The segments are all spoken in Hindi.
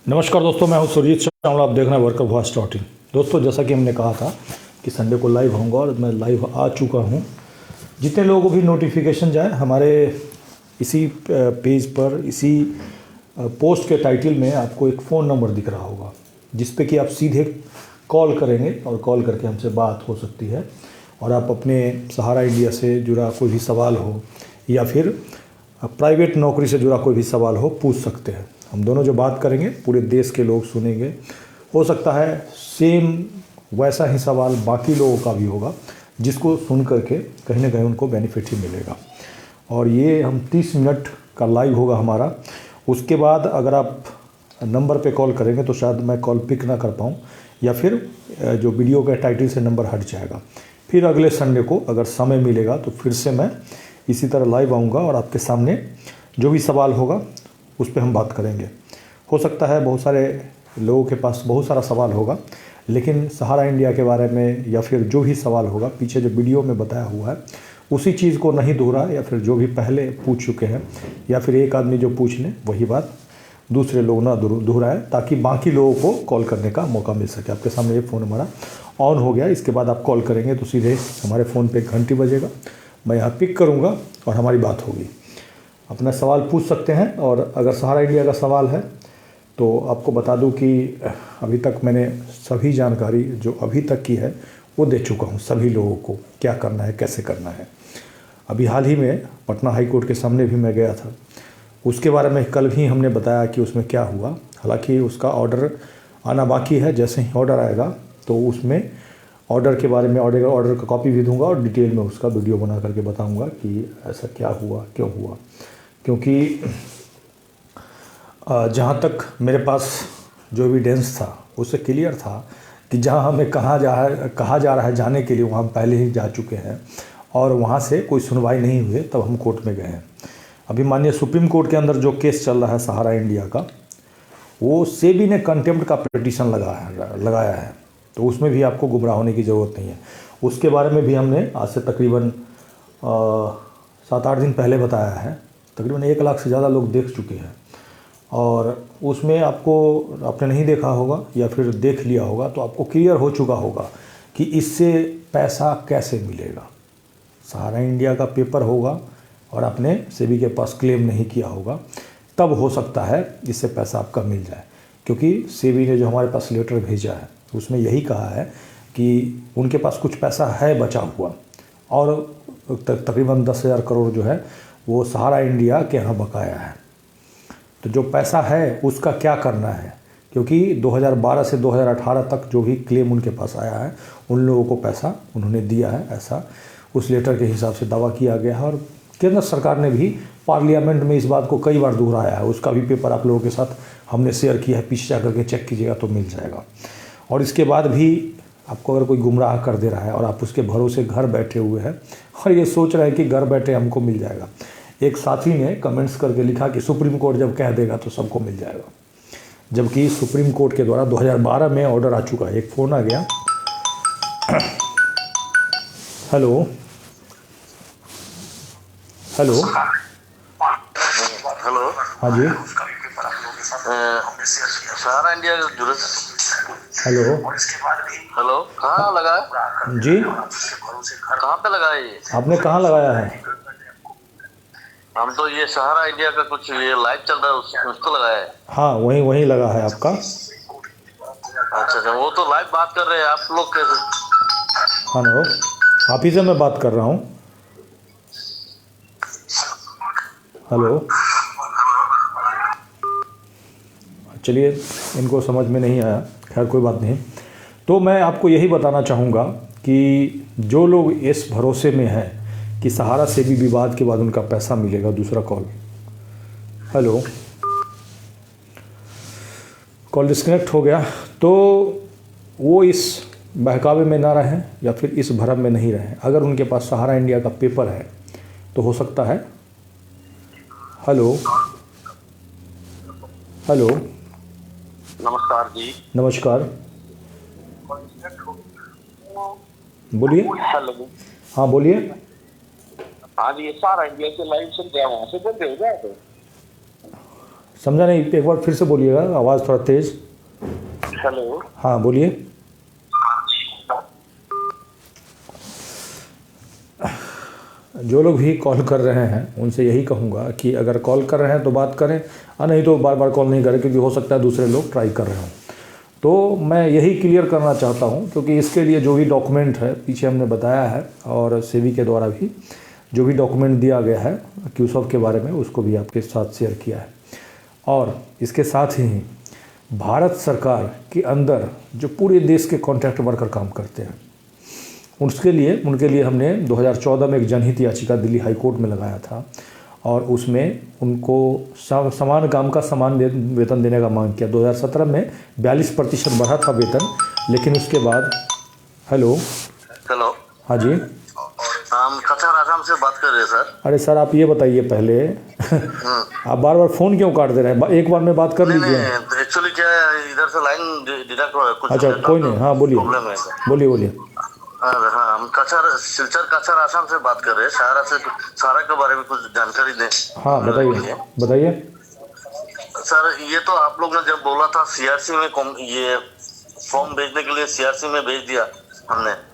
नमस्कार दोस्तों, मैं हूं सुरजीत चावला। आप देख रहे हैं वर्कर वॉइस डॉटिंग। दोस्तों, जैसा कि हमने कहा था कि संडे को लाइव होऊंगा और मैं लाइव आ चुका हूं। जितने लोगों को भी नोटिफिकेशन जाए, हमारे इसी पेज पर, इसी पोस्ट के टाइटल में आपको एक फ़ोन नंबर दिख रहा होगा, जिस पे कि आप सीधे कॉल करेंगे और कॉल करके हमसे बात हो सकती है और आप अपने सहारा इंडिया से जुड़ा कोई भी सवाल हो या फिर प्राइवेट नौकरी से जुड़ा कोई भी सवाल हो पूछ सकते हैं। हम दोनों जो बात करेंगे पूरे देश के लोग सुनेंगे। हो सकता है सेम वैसा ही सवाल बाकी लोगों का भी होगा, जिसको सुन करके कहीं ना कहीं उनको बेनिफिट ही मिलेगा। और ये हम 30 मिनट का लाइव होगा हमारा। उसके बाद अगर आप नंबर पे कॉल करेंगे तो शायद मैं कॉल पिक ना कर पाऊँ, या फिर जो वीडियो के टाइटल से नंबर हट जाएगा। फिर अगले संडे को अगर समय मिलेगा तो फिर से मैं इसी तरह लाइव आऊँगा और आपके सामने जो भी सवाल होगा उस पर हम बात करेंगे। हो सकता है बहुत सारे लोगों के पास बहुत सारा सवाल होगा, लेकिन सहारा इंडिया के बारे में या फिर जो भी सवाल होगा पीछे जो वीडियो में बताया हुआ है उसी चीज़ को नहीं दोहरा, या फिर जो भी पहले पूछ चुके हैं या फिर एक आदमी जो पूछ लें वही बात दूसरे लोग ना दोहराए, ताकि बाकी लोगों को कॉल करने का मौका मिल सके। आपके सामने ये फ़ोन हमारा ऑन हो गया। इसके बाद आप कॉल करेंगे तो सीधे हमारे फ़ोन पे घंटी बजेगा, मैं यहाँ पिक करूँगा और हमारी बात होगी। अपना सवाल पूछ सकते हैं। और अगर सहारा इंडिया का सवाल है तो आपको बता दूं कि अभी तक मैंने सभी जानकारी जो अभी तक की है वो दे चुका हूं सभी लोगों को, क्या करना है कैसे करना है। अभी हाल ही में पटना हाई कोर्ट के सामने भी मैं गया था, उसके बारे में कल भी हमने बताया कि उसमें क्या हुआ। हालांकि उसका ऑर्डर आना बाकी है, जैसे ही ऑर्डर आएगा तो उसमें ऑर्डर के बारे में ऑर्डर का कॉपी भी दूंगा और डिटेल में उसका वीडियो बना करके बताऊंगा कि ऐसा क्या हुआ, क्यों हुआ। क्योंकि जहाँ तक मेरे पास जो एविडेंस था उससे क्लियर था कि जहाँ हमें कहा जा रहा है जाने के लिए, वहाँ पहले ही जा चुके हैं और वहाँ से कोई सुनवाई नहीं हुई, तब हम कोर्ट में गए हैं। अभी माननीय सुप्रीम कोर्ट के अंदर जो केस चल रहा है सहारा इंडिया का, वो सेबी ने कंटेम्प्ट का पिटीशन लगाया है, तो उसमें भी आपको गुमराह होने की ज़रूरत नहीं है। उसके बारे में भी हमने आज से तकरीबन 7-8 दिन पहले बताया है। तकरीबन 1 लाख से ज़्यादा लोग देख चुके हैं और उसमें आपने नहीं देखा होगा या फिर देख लिया होगा तो आपको क्लियर हो चुका होगा कि इससे पैसा कैसे मिलेगा। सहारा इंडिया का पेपर होगा और आपने सेबी के पास क्लेम नहीं किया होगा, तब हो सकता है इससे पैसा आपका मिल जाए। क्योंकि सेबी ने जो हमारे पास लेटर भेजा है उसमें यही कहा है कि उनके पास कुछ पैसा है बचा हुआ और तकरीबन 10,000 करोड़ जो है वो सहारा इंडिया के यहाँ बकाया है। तो जो पैसा है उसका क्या करना है, क्योंकि 2012 से 2018 तक जो भी क्लेम उनके पास आया है उन लोगों को पैसा उन्होंने दिया है, ऐसा उस लेटर के हिसाब से दावा किया गया है। और केंद्र सरकार ने भी पार्लियामेंट में इस बात को कई बार दोहराया है। उसका भी पेपर आप लोगों के साथ हमने शेयर किया है, पीछे जा करके चेक कीजिएगा तो मिल जाएगा। और इसके बाद भी आपको अगर कोई गुमराह कर दे रहा है और आप उसके भरोसे घर बैठे हुए हैं और ये सोच रहे हैं कि घर बैठे हमको मिल जाएगा। एक साथी ने कमेंट्स करके लिखा कि सुप्रीम कोर्ट जब कह देगा तो सबको मिल जाएगा, जबकि सुप्रीम कोर्ट के द्वारा 2012 में ऑर्डर आ चुका है। एक फ़ोन आ गया। हेलो हेलो हेलो, हाँ जी, सहारा इंडिया हेलो हेलो, कहाँ लगा है जी, कहाँ पे लगा है ये? आपने कहाँ लगाया है? हम तो ये सहारा इंडिया का कुछ ये लाइव चल रहा है उसको लगाया है। हाँ, वहीं लगा है आपका। अच्छा, वो तो लाइव बात कर रहे हैं, आप लोग कैसे? हेलो, आप ही से मैं बात कर रहा हूँ। हेलो, चलिए, इनको समझ में नहीं आया, खैर कोई बात नहीं। तो मैं आपको यही बताना चाहूँगा कि जो लोग इस भरोसे में हैं कि सहारा से भी विवाद के बाद उनका पैसा मिलेगा। दूसरा कॉल, हेलो, कॉल डिस्कनेक्ट हो गया, तो वो इस बहकावे में ना रहें या फिर इस भ्रम में नहीं रहें। अगर उनके पास सहारा इंडिया का पेपर है तो हो सकता है। हेलो हेलो, नमस्कार जी। नमस्कार, बोलिए। हेलो, हाँ बोलिए। हाँ जी, ये सहारा इंडिया से लाइव सुन रहे हैं, वहाँ से बोल रहे हो क्या? तो समझा नहीं, एक बार फिर से बोलिएगा, आवाज़ थोड़ा तेज़। हेलो। हाँ बोलिए। जो लोग भी कॉल कर रहे हैं उनसे यही कहूँगा कि अगर कॉल कर रहे हैं तो बात करें, और नहीं तो बार बार कॉल नहीं करें, क्योंकि हो सकता है दूसरे लोग ट्राई कर रहे हों। तो मैं यही क्लियर करना चाहता हूँ, क्योंकि इसके लिए जो भी डॉक्यूमेंट है पीछे हमने बताया है, और सेबी के द्वारा भी जो भी डॉक्यूमेंट दिया गया है क्यूसॉफ के बारे में, उसको भी आपके साथ शेयर किया है। और इसके साथ ही भारत सरकार के अंदर जो पूरे देश के कॉन्ट्रैक्ट वर्कर काम करते हैं, उनके लिए हमने 2014 में एक जनहित याचिका दिल्ली हाई कोर्ट में लगाया था, और उसमें उनको समान काम का समान वेतन देने का मांग किया। 2017 में 42% बढ़ा था वेतन, लेकिन उसके बाद हेलो। हाँ जी, हम कचर आसाम से बात कर रहे हैं सर। अरे सर आप ये बताइए पहले आप बार बार फ़ोन क्यों काट दे रहे हैं? एक बार में बात कर लीजिए। एक्चुअली क्या है, इधर से लाइन डिडक्ट हो रहा है कुछ। अच्छा कोई नहीं, हाँ बोलिए बोलिए। हाँ, हम सिलचर कचर आसाम से बात कर रहे हैं। सारा के बारे में कुछ जानकारी दें। हाँ बताइए। सर ये तो आप लोग ने जब बोला था सीआरसी में ये फॉर्म भेजने के लिए, सीआरसी में भेज दिया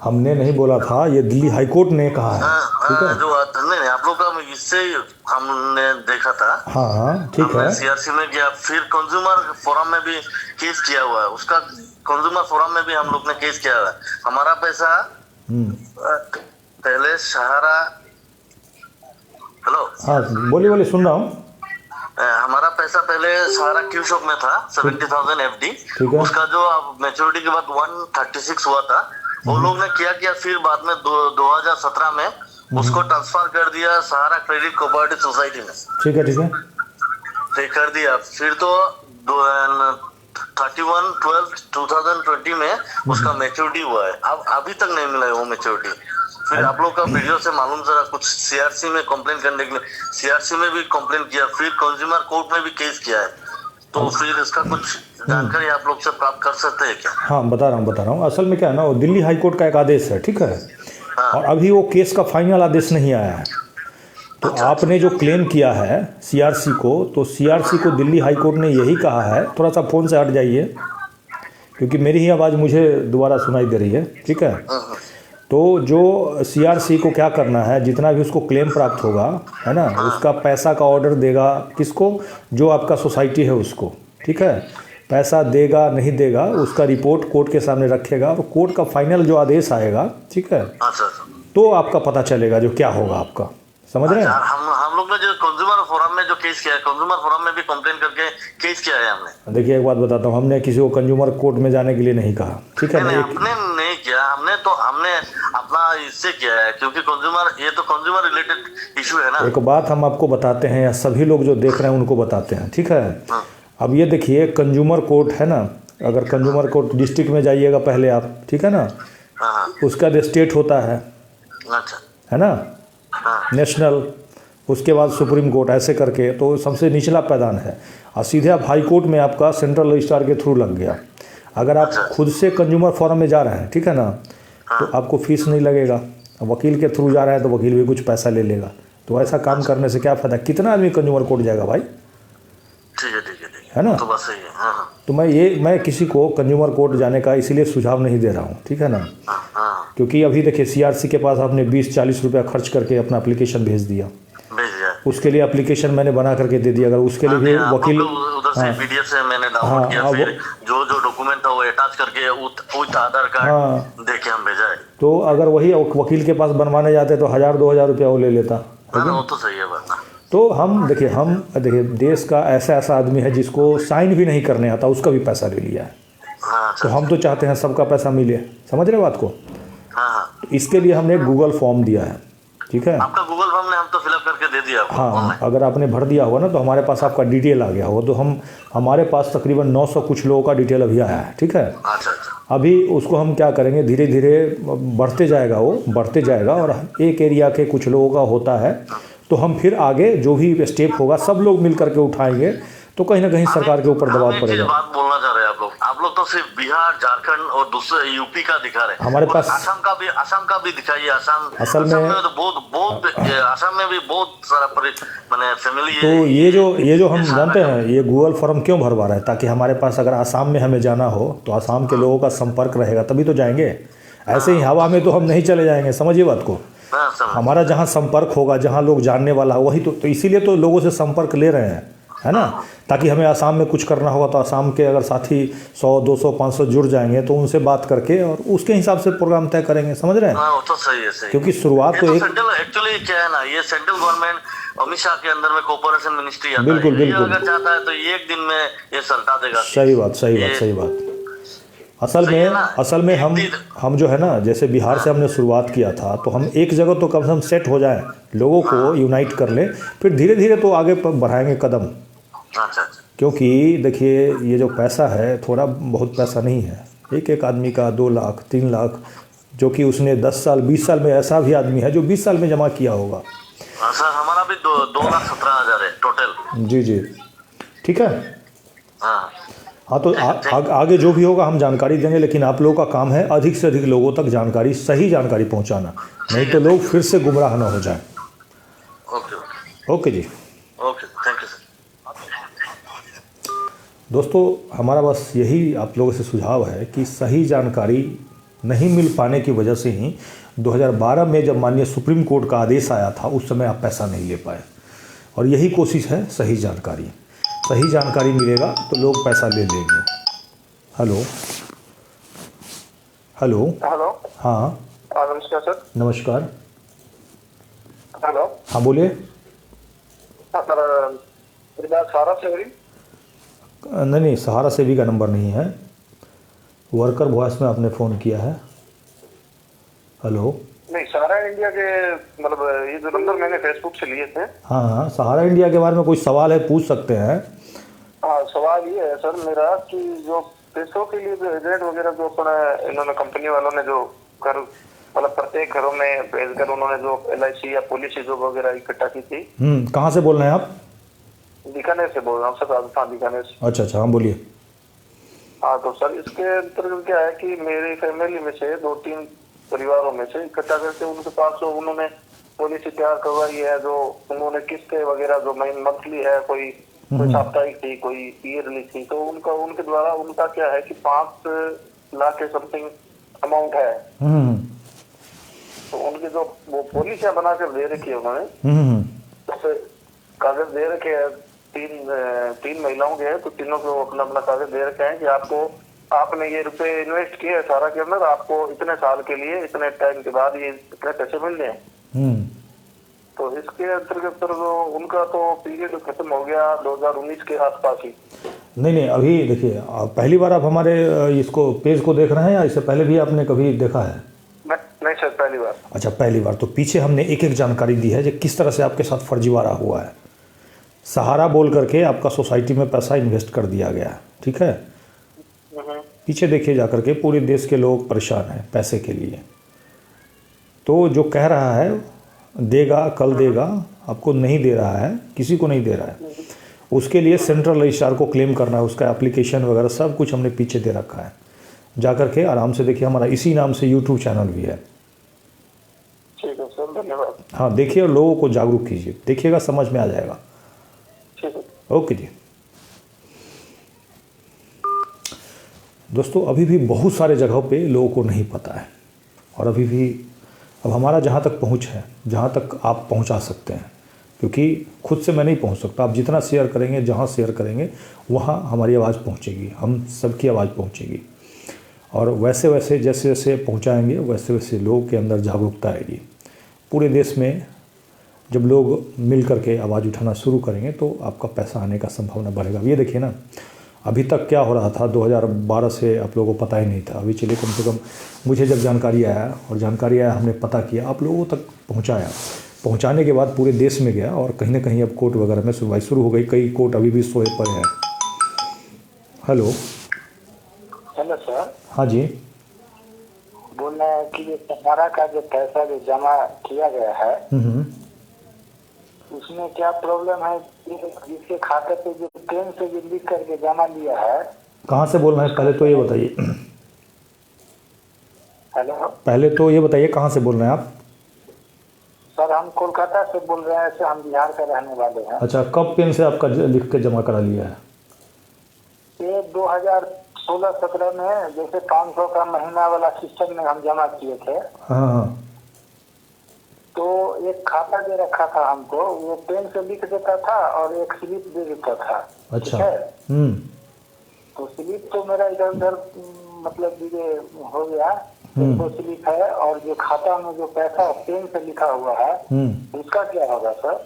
हमने नहीं बोला था, ये दिल्ली हाई कोर्ट ने कहा है। ठीक है, जो नहीं आप लोग का इससे हमने देखा था। हाँ ठीक है। सीआरसी में गया, फिर कंज्यूमर फोरम में भी केस किया हुआ है, उसका कंज्यूमर फोरम में भी हम लोग ने केस किया हुआ है। हमारा पैसा पहले सहारा, हेलो हाँ बोलिए सुन रहा हूँ। हमारा पैसा पहले सहारा क्यूशॉप में था 70,000 एफडी। उसका जो मैच्योरिटी के बाद 136 हुआ था, वो लोग ने किया फिर बाद में 2017 में उसको ट्रांसफर कर दिया सहारा क्रेडिट कोऑपरेटिव सोसाइटी में। ठीक है कर दिया। फिर तो 31/12/2020 में उसका मैच्योरिटी हुआ है। अब अभी तक नहीं मिला है वो मैच्योरिटी। फिर आप लोग का वीडियो से मालूम जरा कुछ सीआरसी में कंप्लेन करने के लिए, सीआरसी में भी कंप्लेन किया, फिर कंज्यूमर कोर्ट में भी केस किया है। तो फिर इसका कुछ जानकारी आप लोग से प्राप्त कर सकते हैं क्या? हाँ बता रहा हूँ। असल में क्या है ना, वो दिल्ली हाई कोर्ट का एक आदेश है, ठीक है। हाँ। और अभी वो केस का फाइनल आदेश नहीं आया है। तो आपने जो क्लेम किया है सीआरसी को, तो सीआरसी को दिल्ली हाई कोर्ट ने यही कहा है, थोड़ा सा फ़ोन से हट जाइए क्योंकि मेरी ही आवाज़ मुझे दोबारा सुनाई दे रही है, ठीक है। तो जो सीआरसी को क्या करना है, जितना भी उसको क्लेम प्राप्त होगा, है ना, उसका पैसा का ऑर्डर देगा किसको, जो आपका सोसाइटी है उसको, ठीक है। पैसा देगा नहीं देगा उसका रिपोर्ट कोर्ट के सामने रखेगा, और कोर्ट का फाइनल जो आदेश आएगा, ठीक है, तो आपका पता चलेगा जो क्या होगा आपका। समझ रहे हैं? हम लोग ने जो कंज्यूमर फोरम में जो केस किया है, कंज्यूमर फोरम में भी कंप्लेन करके केस किया है हमने। देखिए एक बात बताता हूँ, हमने किसी को कंज्यूमर कोर्ट में जाने के लिए नहीं कहा, ठीक है। हमने नहीं किया, हमने अपना इससे किया है, क्योंकि ये तो कंज्यूमर रिलेटेड इशू है ना। एक बात हम आपको बताते हैं, या सभी लोग जो देख रहे हैं उनको बताते हैं, ठीक है। अब ये देखिए कंज्यूमर कोर्ट है ना, अगर कंज्यूमर कोर्ट डिस्ट्रिक्ट में जाइएगा पहले आप, ठीक है ना, उसका स्टेट होता है, है ना, नेशनल, उसके बाद सुप्रीम कोर्ट, ऐसे करके तो सबसे निचला पैदान है। और सीधे आप हाई कोर्ट में आपका सेंट्रल रजिस्ट्रार के थ्रू लग गया। अगर आप खुद से कंज्यूमर फोरम में जा रहे हैं, ठीक है ना, तो आपको फीस नहीं लगेगा। वकील के थ्रू जा रहा है तो वकील भी कुछ पैसा ले लेगा। तो ऐसा काम करने से क्या फ़ायदा, कितना आदमी कंज्यूमर कोर्ट जाएगा भाई, ठीक है ना। तो बस सही है। तो मैं किसी को कंज्यूमर कोर्ट जाने का इसीलिए सुझाव नहीं दे रहा हूँ, ठीक है ना। क्योंकि अभी देखिए सीआरसी के पास आपने 20-40 रुपया खर्च करके अपना एप्लीकेशन भेज दिया, उसके लिए एप्लीकेशन मैंने बना करके दे दिया। अगर उसके लिए भी वकील उधर से पीडीएफ से मैंने डाउनलोड किया, फिर जो डॉक्यूमेंट था वो अटैच करके आधार कार्ड देके हम भेजा है। तो अगर वही वकील के पास बनवाने जाते तो 1000-2000 रुपया वो ले लेता। वो तो सही है बात। तो हम देखिए देश का ऐसा आदमी है जिसको साइन भी नहीं करने आता, उसका भी पैसा ले लिया है। तो हम तो चाहते हैं सबका पैसा मिले, समझ रहे बात को। तो इसके लिए हमने गूगल फॉर्म दिया है, ठीक है। आपका गूगल फॉर्म ने हम तो फिलअप करके दे दिया। हाँ, अगर आपने भर दिया होगा ना तो हमारे पास आपका डिटेल आ गया होगा। तो हमारे पास तकरीबन 900 कुछ लोगों का डिटेल अभी आया है, ठीक है। अभी उसको हम क्या करेंगे, धीरे धीरे बढ़ते जाएगा और एक एरिया के कुछ लोगों का होता है, तो हम फिर आगे जो भी स्टेप होगा सब लोग मिल करके उठाएंगे, तो कहीं ना कहीं सरकार के ऊपर दबाव पड़ेगा। बात बोलना चाह रहे हैं आप लोग तो सिर्फ बिहार, झारखंड और दूसरे यूपी का दिखा रहे। हमारे और पास आसाम का भी दिखाइए। आसाम असल आसाम में में तो बहुत आसाम में भी बहुत सारा मैंने फैमिली। तो ये जो हम जानते हैं, ये गूगल फॉर्म क्यों भरवा रहा है? ताकि हमारे पास अगर आसाम में हमें जाना हो तो आसाम के लोगों का संपर्क रहेगा तभी तो जाएंगे। ऐसे ही हवा में तो हम नहीं चले जाएंगे, समझिए बात को। हमारा जहाँ संपर्क होगा, जहाँ लोग जानने वाला हो, वही तो इसीलिए तो लोगों से संपर्क ले रहे हैं, है ना। ताकि हमें आसाम में कुछ करना होगा तो आसाम के अगर साथी 100, 200, 500 जुड़ जाएंगे तो उनसे बात करके और उसके हिसाब से प्रोग्राम तय करेंगे, समझ रहे हैं। वो तो सही है, सही। क्योंकि शुरुआत तो एक एक्चुअली क्या है ना, ये सेंट्रल गवर्नमेंट अमित शाह के अंदर में कोऑपरेशन मिनिस्ट्री आता है। बिल्कुल ये अगर चाहता है तो ये एक दिन में ये सल्टा देगा। सही बात। असल में हम जो है ना, जैसे बिहार से हमने शुरुआत किया था तो हम एक जगह तो कम से कम सेट हो जाए, लोगों को यूनाइट कर ले, फिर धीरे धीरे तो आगे बढ़ाएंगे कदम। अच्छा। क्योंकि देखिए ये जो पैसा है थोड़ा बहुत पैसा नहीं है। एक आदमी का 2 लाख 3 लाख, जो कि उसने 10 साल 20 साल में, ऐसा भी आदमी है जो 20 साल में जमा किया होगा। सर हमारा भी 2,17,000 है टोटल। जी ठीक है। हाँ तो आगे जो भी होगा हम जानकारी देंगे, लेकिन आप लोगों का काम है अधिक से अधिक लोगों तक जानकारी, सही जानकारी पहुंचाना, नहीं तो लोग फिर से गुमराह ना हो जाएं। ओके जी, ओके, थैंक यू सर। दोस्तों हमारा बस यही आप लोगों से सुझाव है कि सही जानकारी नहीं मिल पाने की वजह से ही 2012 में जब माननीय सुप्रीम कोर्ट का आदेश आया था उस समय आप पैसा नहीं ले पाए, और यही कोशिश है सही जानकारी मिलेगा तो लोग पैसा ले लेंगे। हेलो। हाँ नमस्कार सर। नमस्कार। हेलो। हाँ बोलिए। मेरी बात सहारा से हो रही? नहीं, सहारा सेवी का नंबर नहीं है, वर्कर वॉइस में आपने फ़ोन किया है। हेलो। नहीं, सहारा इंडिया के मतलब ये जो नंबर मैंने फेसबुक से लिए थे। हाँ, सहारा इंडिया के बारे में कोई सवाल है पूछ सकते हैं। हाँ, सवाल ये है सर मेरा कि जो पैसों के लिए जो एजेंट वगैरह जो अपना इन्होंने कंपनी वालों ने जो घर मतलब प्रत्येक घरों में भेजकर उन्होंने जो LIC या पॉलिसी जो वगैरह इकट्ठा की थी। कहाँ से बोल रहे हैं आप? बीकानेर से बोल रहा हूँ सर, राजस्थान बीकानेर से। अच्छा, हाँ बोलिए। हाँ तो सर इसके अंतर्गत क्या है कि मेरी फैमिली में से 2-3 परिवारों में से इकट्ठा करके उनके पास जो उन्होंने पॉलिसी तैयार करवाई है, जो उन्होंने किस्तें वगैरह जो मंथली है, कोई साप्ताहिक थी, कोई ईयरली थी, तो उनके द्वारा उनका क्या है कि 5 लाख के समथिंग अमाउंट है। तो उनकी जो वो पॉलिसियां बनाकर दे रखी है उन्होंने, तो कागज दे रखे हैं, तीन महिलाओं के हैं, तो तीनों को अपना अपना कागज दे रखे हैं कि आपने ये रुपए इन्वेस्ट किए सारा के अंदर, आपको इतने साल के लिए इतने टाइम के बाद ये इतने पैसे मिलने हैं। तो इसके अंतर्गत सर उनका तो पीरियड खत्म हो गया 2019 के आसपास ही। नहीं, अभी देखिए पहली बार आप हमारे इसको पेज को देख रहे हैं या इससे पहले भी आपने कभी देखा है? नहीं सर, पहली बार। अच्छा, पहली बार। तो पीछे हमने एक जानकारी दी है कि किस तरह से आपके साथ फर्जीवाड़ा हुआ है। सहारा बोल करके आपका सोसाइटी में पैसा इन्वेस्ट कर दिया गया, ठीक है। पीछे देखिए जा करके, पूरे देश के लोग परेशान हैं पैसे के लिए। तो जो कह रहा है देगा कल देगा, आपको नहीं दे रहा है, किसी को नहीं दे रहा है। उसके लिए सेंट्रल रजिस्ट्रार को क्लेम करना है, उसका एप्लीकेशन वगैरह सब कुछ हमने पीछे दे रखा है। जा करके आराम से देखिए, हमारा इसी नाम से यूट्यूब चैनल भी है। ठीक है सर, धन्यवाद। हाँ देखिए, और लोगों को जागरूक कीजिए, देखिएगा समझ में आ जाएगा। ओके जी। दोस्तों अभी भी बहुत सारे जगहों पे लोगों को नहीं पता है, और अभी भी अब हमारा जहाँ तक पहुँच है, जहाँ तक आप पहुँचा सकते हैं, क्योंकि खुद से मैं नहीं पहुँच सकता। आप जितना शेयर करेंगे, जहाँ शेयर करेंगे वहाँ हमारी आवाज़ पहुँचेगी, हम सबकी आवाज़ पहुँचेगी। और वैसे वैसे जैसे जैसे पहुँचाएँगे वैसे वैसे लोगों के अंदर जागरूकता आएगी। पूरे देश में जब लोग मिल करके आवाज़ उठाना शुरू करेंगे तो आपका पैसा आने का संभावना बढ़ेगा। ये देखिए ना, अभी तक क्या हो रहा था 2012 से आप लोगों को पता ही नहीं था। अभी चलिए कम से कम मुझे जब जानकारी आया हमने पता किया, आप लोगों तक पहुंचाया। पहुंचाने के बाद पूरे देश में गया, और कहीं ना कहीं अब कोर्ट वगैरह में सुनवाई शुरू हो गई। कई कोर्ट अभी भी सोए पर है। Hello sir. हाँ जी। बोल रहे हैं कि ये सहारा का जो पैसा जो जमा किया गया है उसमें क्या प्रॉब्लम है? जिसके खाते पे जो पेन से जो लिख करके जमा लिया है कहाँ से बोल रहे हैं पहले तो ये बताइए। हेलो पहले तो ये बताइए कहाँ से बोल रहे हैं आप। सर, हम कोलकाता से बोल रहे हैं। हम बिहार के रहने वाले हैं। अच्छा, कब पेन से आपका लिख के जमा करा लिया है? ये 2016-17 में जैसे 500 का महीना वाला सिस्टम में हम जमा किए थे। हाँ हाँ। तो एक खाता दे रखा था हमको, वो पेन से लिख देता था और एक स्लिप दे देता था। अच्छा। ठीक है? तो स्लिप तो मेरा इधर उधर मतलब ये हो गया। तो स्लिप है और जो खाता में जो पैसा पेन से लिखा हुआ है उसका क्या होगा सर?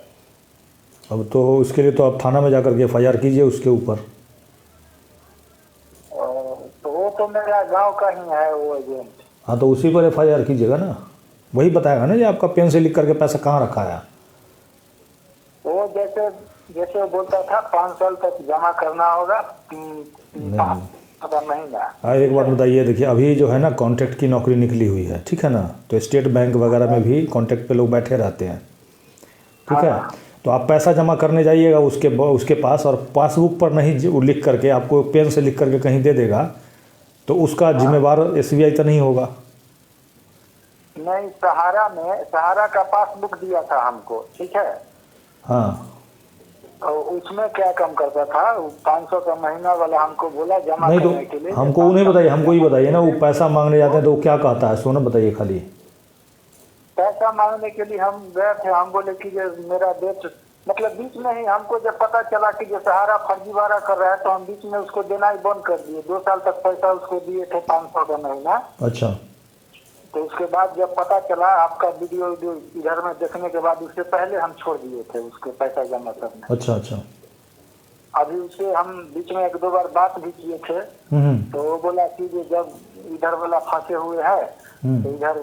अब तो उसके लिए तो आप थाना में जाकर के FIR कीजिए उसके ऊपर। तो वो तो मेरा गांव का ही है वो एजेंट। हाँ, तो उसी पर FIR कीजिएगा ना, वही बताएगा ना जी आपका पेन से लिख करके पैसा कहाँ रखा है। वो जैसे जैसे वो बोलता था 5 साल तक जमा करना होगा, 5 महीना। हाँ, एक बात बताइए, देखिए अभी जो है ना कॉन्ट्रैक्ट की नौकरी निकली हुई है, ठीक है ना, तो स्टेट बैंक वगैरह में भी कॉन्ट्रैक्ट पे लोग बैठे रहते हैं, ठीक है। तो आप पैसा जमा करने जाइएगा उसके पास, और पासबुक पर नहीं लिख करके आपको पेन से लिख करके कहीं दे देगा, तो उसका जिम्मेवार SBI तो नहीं होगा। नहीं, सहारा का पासबुक दिया था हमको, ठीक है। हाँ, और उसमें क्या कम करता था, 500 का महीना वाला हमको बोला जमा नहीं करने के लिए। तो हमको उन्हें बताइए, हमको ही बताइए ना, वो पैसा मांगने जाते हैं तो वो क्या कहता है, सो ना बताइए खाली। पैसा मांगने के लिए हम गए थे। हम बोले कि ये मेरा डेट, मतलब बीच में ही हमको जब पता चला कि जो सहारा फर्जीवाड़ा कर रहा है तो हम बीच में उसको देना ही बंद कर दिए। 2 साल तक पैसा उसको दिए थे 500 का महीना। अच्छा। तो उसके बाद जब पता चला आपका वीडियो इधर में देखने के बाद उससे पहले हम छोड़ दिए थे उसको पैसा जमा करना। अच्छा अच्छा। अभी उससे हम बीच में 1-2 बार बात भी किए थे। तो वो बोला कि जब इधर वाला फंसे हुए है तो इधर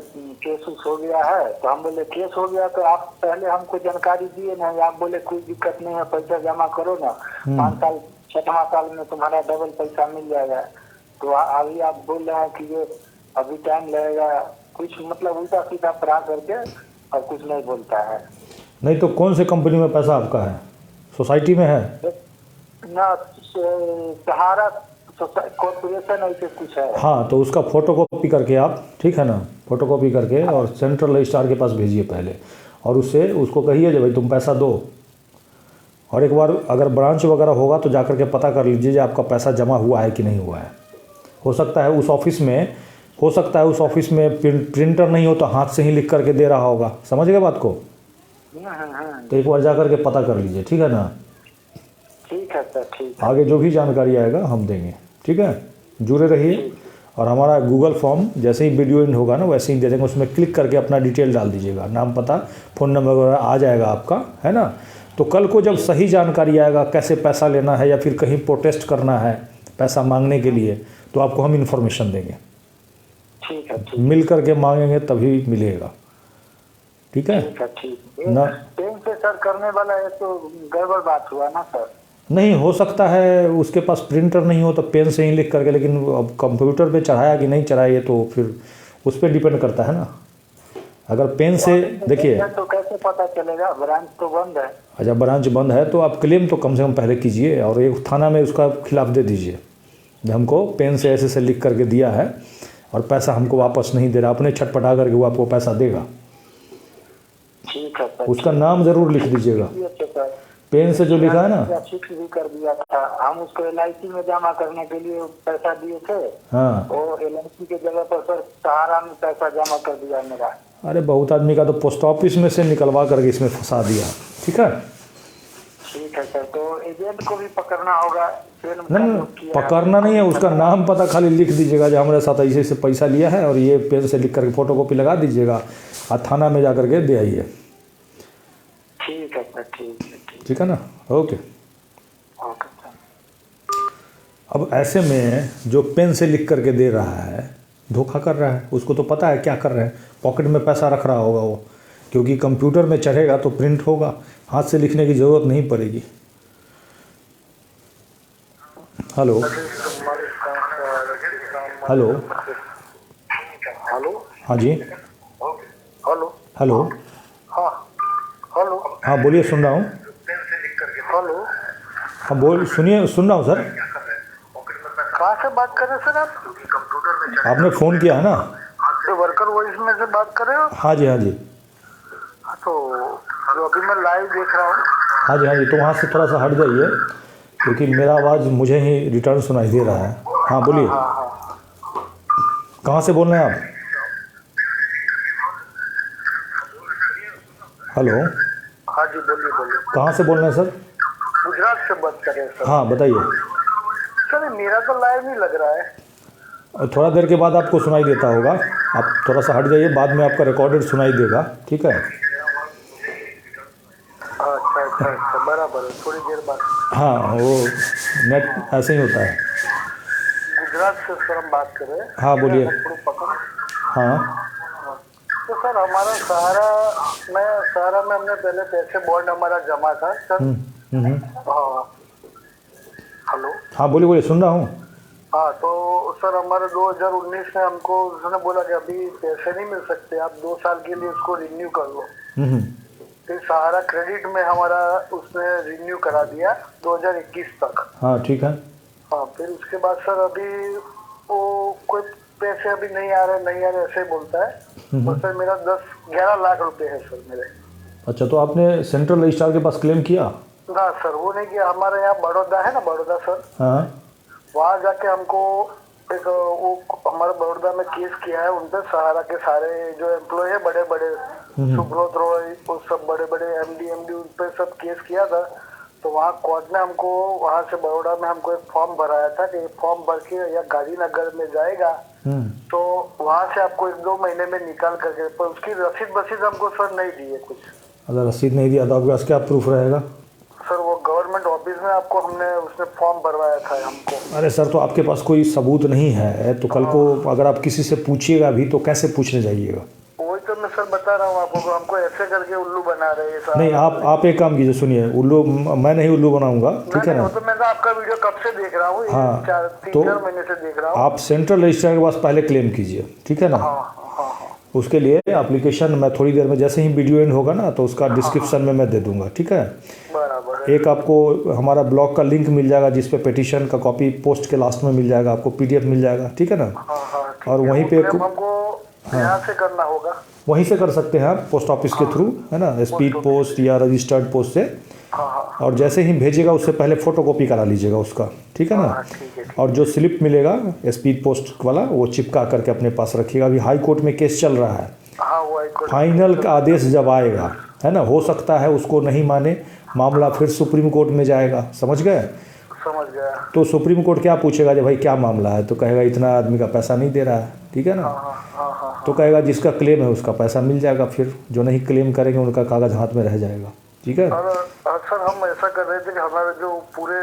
केस हो गया है। तो हम बोले केस हो गया तो आप पहले हमको जानकारी दिए नहीं। आप बोले कोई दिक्कत नहीं है, पैसा जमा करो ना, 5 साल 6वां साल में तुम्हारा डबल पैसा मिल जाएगा। तो अभी आप बोल रहे हैं कि ये अभी टाइम लगेगा, कुछ मतलब उल्टा सीधा पढ़ा करके और कुछ नहीं बोलता है। नहीं तो कौन से कंपनी में पैसा आपका है? सोसाइटी में है ना, सहारा कॉर्पोरेशन ऐसे कुछ है। हाँ, तो उसका फोटो कॉपी करके आप, ठीक है ना, फोटो कॉपी करके और सेंट्रल रजिस्ट्रार के पास भेजिए पहले, और उसको कहिए कि भाई तुम पैसा दो। और एक बार अगर ब्रांच वगैरह होगा तो जाकर के पता कर लीजिए कि आपका पैसा जमा हुआ है कि नहीं हुआ है। हो सकता है उस ऑफिस में प्रिंटर नहीं हो तो हाथ से ही लिख करके दे रहा होगा। समझ गए बात को? तो एक बार जाकर के पता कर लीजिए, ठीक है ना। ठीक है सर, ठीक है। आगे जो भी जानकारी आएगा हम देंगे, ठीक है। जुड़े रहिए। और हमारा गूगल फॉर्म जैसे ही वीडियो एंड होगा ना वैसे ही दे देंगे, उसमें क्लिक करके अपना डिटेल डाल दीजिएगा, नाम पता फ़ोन नंबर वगैरह आ जाएगा आपका, है ना। तो कल को जब सही जानकारी आएगा कैसे पैसा लेना है या फिर कहीं प्रोटेस्ट करना है पैसा मांगने के लिए, तो आपको हम इन्फॉर्मेशन देंगे। ठीक है, मिल करके मांगेंगे तभी मिलेगा, ठीक है ना। पेन से सर करने वाला है तो गड़बड़ बात हुआ ना सर। नहीं, हो सकता है उसके पास प्रिंटर नहीं हो तो पेन से ही लिख करके, लेकिन अब कंप्यूटर पे चढ़ाया कि नहीं चढ़ाया तो फिर उस पर डिपेंड करता है ना। अगर पेन से देखिए तो कैसे पता चलेगा? ब्रांच तो बंद है। अच्छा, ब्रांच बंद है तो आप क्लेम तो कम से कम पहले कीजिए और एक थाना में उसका खिलाफ दे दीजिए, हमको पेन से ऐसे लिख करके दिया है और पैसा हमको वापस नहीं दे रहा, अपने छटपटा करके वो आपको पैसा देगा। ठीक है सर। उसका नाम ज़रूर लिख दीजिएगा, पेन से जो लिखा है ना। फिक्स भी कर दिया था हम उसको, LIC में जमा करने के लिए पैसा दिए थे। हाँ, वो LIC के जगह पर सर सहारा में पैसा जमा कर दिया मेरा। अरे बहुत आदमी का तो पोस्ट ऑफिस में से निकलवा करके इसमें फंसा दिया, ठीक है। ठीक है सर, तो एजेंट को भी पकड़ना होगा? नहीं, पकड़ना नहीं है, उसका नाम पता खाली लिख दीजिएगा जो हमारे साथ ऐसे पैसा लिया है, और ये पेन से लिख करके फोटो कॉपी लगा दीजिएगा और थाना में जा करके दे आइए। ठीक है सर, ठीक है। ठीक है ना, ओके। अब ऐसे में जो पेन से लिख करके दे रहा है धोखा कर रहा है, उसको तो पता है क्या कर रहे हैं, पॉकेट में पैसा रख रहा होगा वो, क्योंकि कंप्यूटर में चढ़ेगा तो प्रिंट होगा, हाथ से लिखने की ज़रूरत नहीं पड़ेगी। हेलो हेलो हेलो, हाँ जी, हेलो हेलो, हाँ हेलो, हाँ बोलिए, सुन रहा हूँ। हेलो, हाँ सुनिए, सुन रहा हूँ सर। कहाँ से बात कर रहे हैं सर आप? कंप्यूटर में आपने फ़ोन किया है ना? तो वर्कर वॉइस में से बात कर रहे हो? हाँ जी, हाँ जी, हाँ, तो जो अभी मैं लाइव देख रहा हूँ। हाँ जी, हाँ जी। तो वहाँ से थोड़ा सा हट जाइए क्योंकि मेरा आवाज़ मुझे ही रिटर्न सुनाई दे रहा है। हाँ बोलिए, हाँ, कहाँ से बोल रहे हैं आप? हेलो, हाँ जी, बोलिए बोलिए। कहाँ से बोल रहे हैं सर? गुजरात से बात कर रहे हैं सर। हाँ बताइए। सर ये मेरा तो लाइव नहीं लग रहा है। और थोड़ा देर के बाद आपको सुनाई देता होगा। आप थोड़ा सा हट जाइए, बाद में आपका रिकॉर्डेड सुनाई देगा, ठीक है? अच्छा अच्छा अच्छा, बराबर है, थोड़ी देर बाद। हाँ, वो नेट ऐसे ही होता है। गुजरात से सर हम बात कर रहे हैं। हाँ बोलिए। हाँ तो सर हमारा सहारा में हमने पहले पैसे बॉन्ड हमारा जमा था सर। हाँ, हेलो। हाँ बोलिए बोलिए, सुन रहा हूँ। हाँ, तो सर हमारे 2019 में हमको उसने बोला कि अभी पैसे नहीं मिल सकते, आप 2 साल के लिए उसको रिन्यू कर लो। फिर सहारा क्रेडिट में हमारा उसने रिन्यू करा दिया 2021 तक। हाँ ठीक है। हाँ, फिर उसके बाद सर अभी वो कोई पैसे अभी नहीं आ रहे ऐसे ही बोलता है। तो सर मेरा 10-11 लाख रुपए है सर मेरे। अच्छा, तो आपने सेंट्रल रजिस्ट्रार के पास क्लेम किया? ना सर, वो नहीं किया। हमारे यहाँ बड़ौदा है ना, बड़ौदा सर, हाँ वहाँ जाके हमको एक वो हमारे बड़ौदा में केस किया है। उनपे सहारा के सारे जो एम्प्लॉय है बड़े बड़े, सुब्रत रॉय, वो सब बड़े बड़े एमडी उन पे सब केस किया था। तो वहाँ कोर्ट ने हमको वहाँ से बड़ौदा में हमको एक फॉर्म भराया था कि फॉर्म भर के या गांधीनगर में जाएगा तो वहाँ से आपको 1-2 महीने में निकाल करके, पर उसकी रसीद हमको सर नहीं दी है कुछ। अगर रसीद नहीं दिया तो आपके पास क्या प्रूफ रहेगा? सर वो गवर्नमेंट ऑफिस में आपको उसने फॉर्म भरवाया था हमको। अरे सर, तो आपके पास कोई सबूत नहीं है तो कल को अगर आप किसी से पूछिएगा भी तो कैसे पूछने जाइएगा? वही तो मैं सर बता रहा हूँ आपको, हमको ऐसे करके उल्लू बना रहे हैं सर। नहीं, आप एक काम कीजिए, सुनिए, उल्लू मैं नहीं उल्लू बनाऊंगा, ठीक है ना? तो मैं तो आपका वीडियो कब से देख रहा हूँ, हाँ, 3-4 महीने से देख रहा हूँ। आप सेंट्रल रजिस्ट्रार के पास पहले क्लेम कीजिए, ठीक है ना? हाँ। उसके लिए एप्लीकेशन मैं थोड़ी देर में, जैसे ही वीडियो एंड होगा ना, तो उसका डिस्क्रिप्शन में मैं दे दूंगा, ठीक है? बराबर। एक आपको हमारा ब्लॉग का लिंक मिल जाएगा जिस पे पिटीशन का कॉपी पोस्ट के लास्ट में मिल जाएगा, आपको पीडीएफ मिल जाएगा, ठीक है ना? और वहीं पे हमको यहाँ से करना होगा। वहीं से कर सकते हैं आप, पोस्ट ऑफिस के थ्रू, है ना? स्पीड पोस्ट या रजिस्टर्ड पोस्ट से। और जैसे ही भेजेगा उससे पहले फोटोकॉपी करा लीजिएगा उसका, ठीक है ना? और जो स्लिप मिलेगा स्पीड पोस्ट वाला वो चिपका करके अपने पास रखिएगा। अभी हाई कोर्ट में केस चल रहा है, फाइनल का आदेश जब आएगा, है ना, हो सकता है उसको नहीं माने, मामला फिर सुप्रीम कोर्ट में जाएगा, समझ गए? समझ गया। तो सुप्रीम कोर्ट क्या पूछेगा जब भाई क्या मामला है, तो कहेगा इतना आदमी का पैसा नहीं दे रहा है, ठीक है ना? तो कहेगा जिसका क्लेम है उसका पैसा मिल जाएगा, फिर जो नहीं क्लेम करेंगे उनका कागज हाथ में रह जाएगा, ठीक है? सर हम ऐसा कर रहे थे कि हमारे जो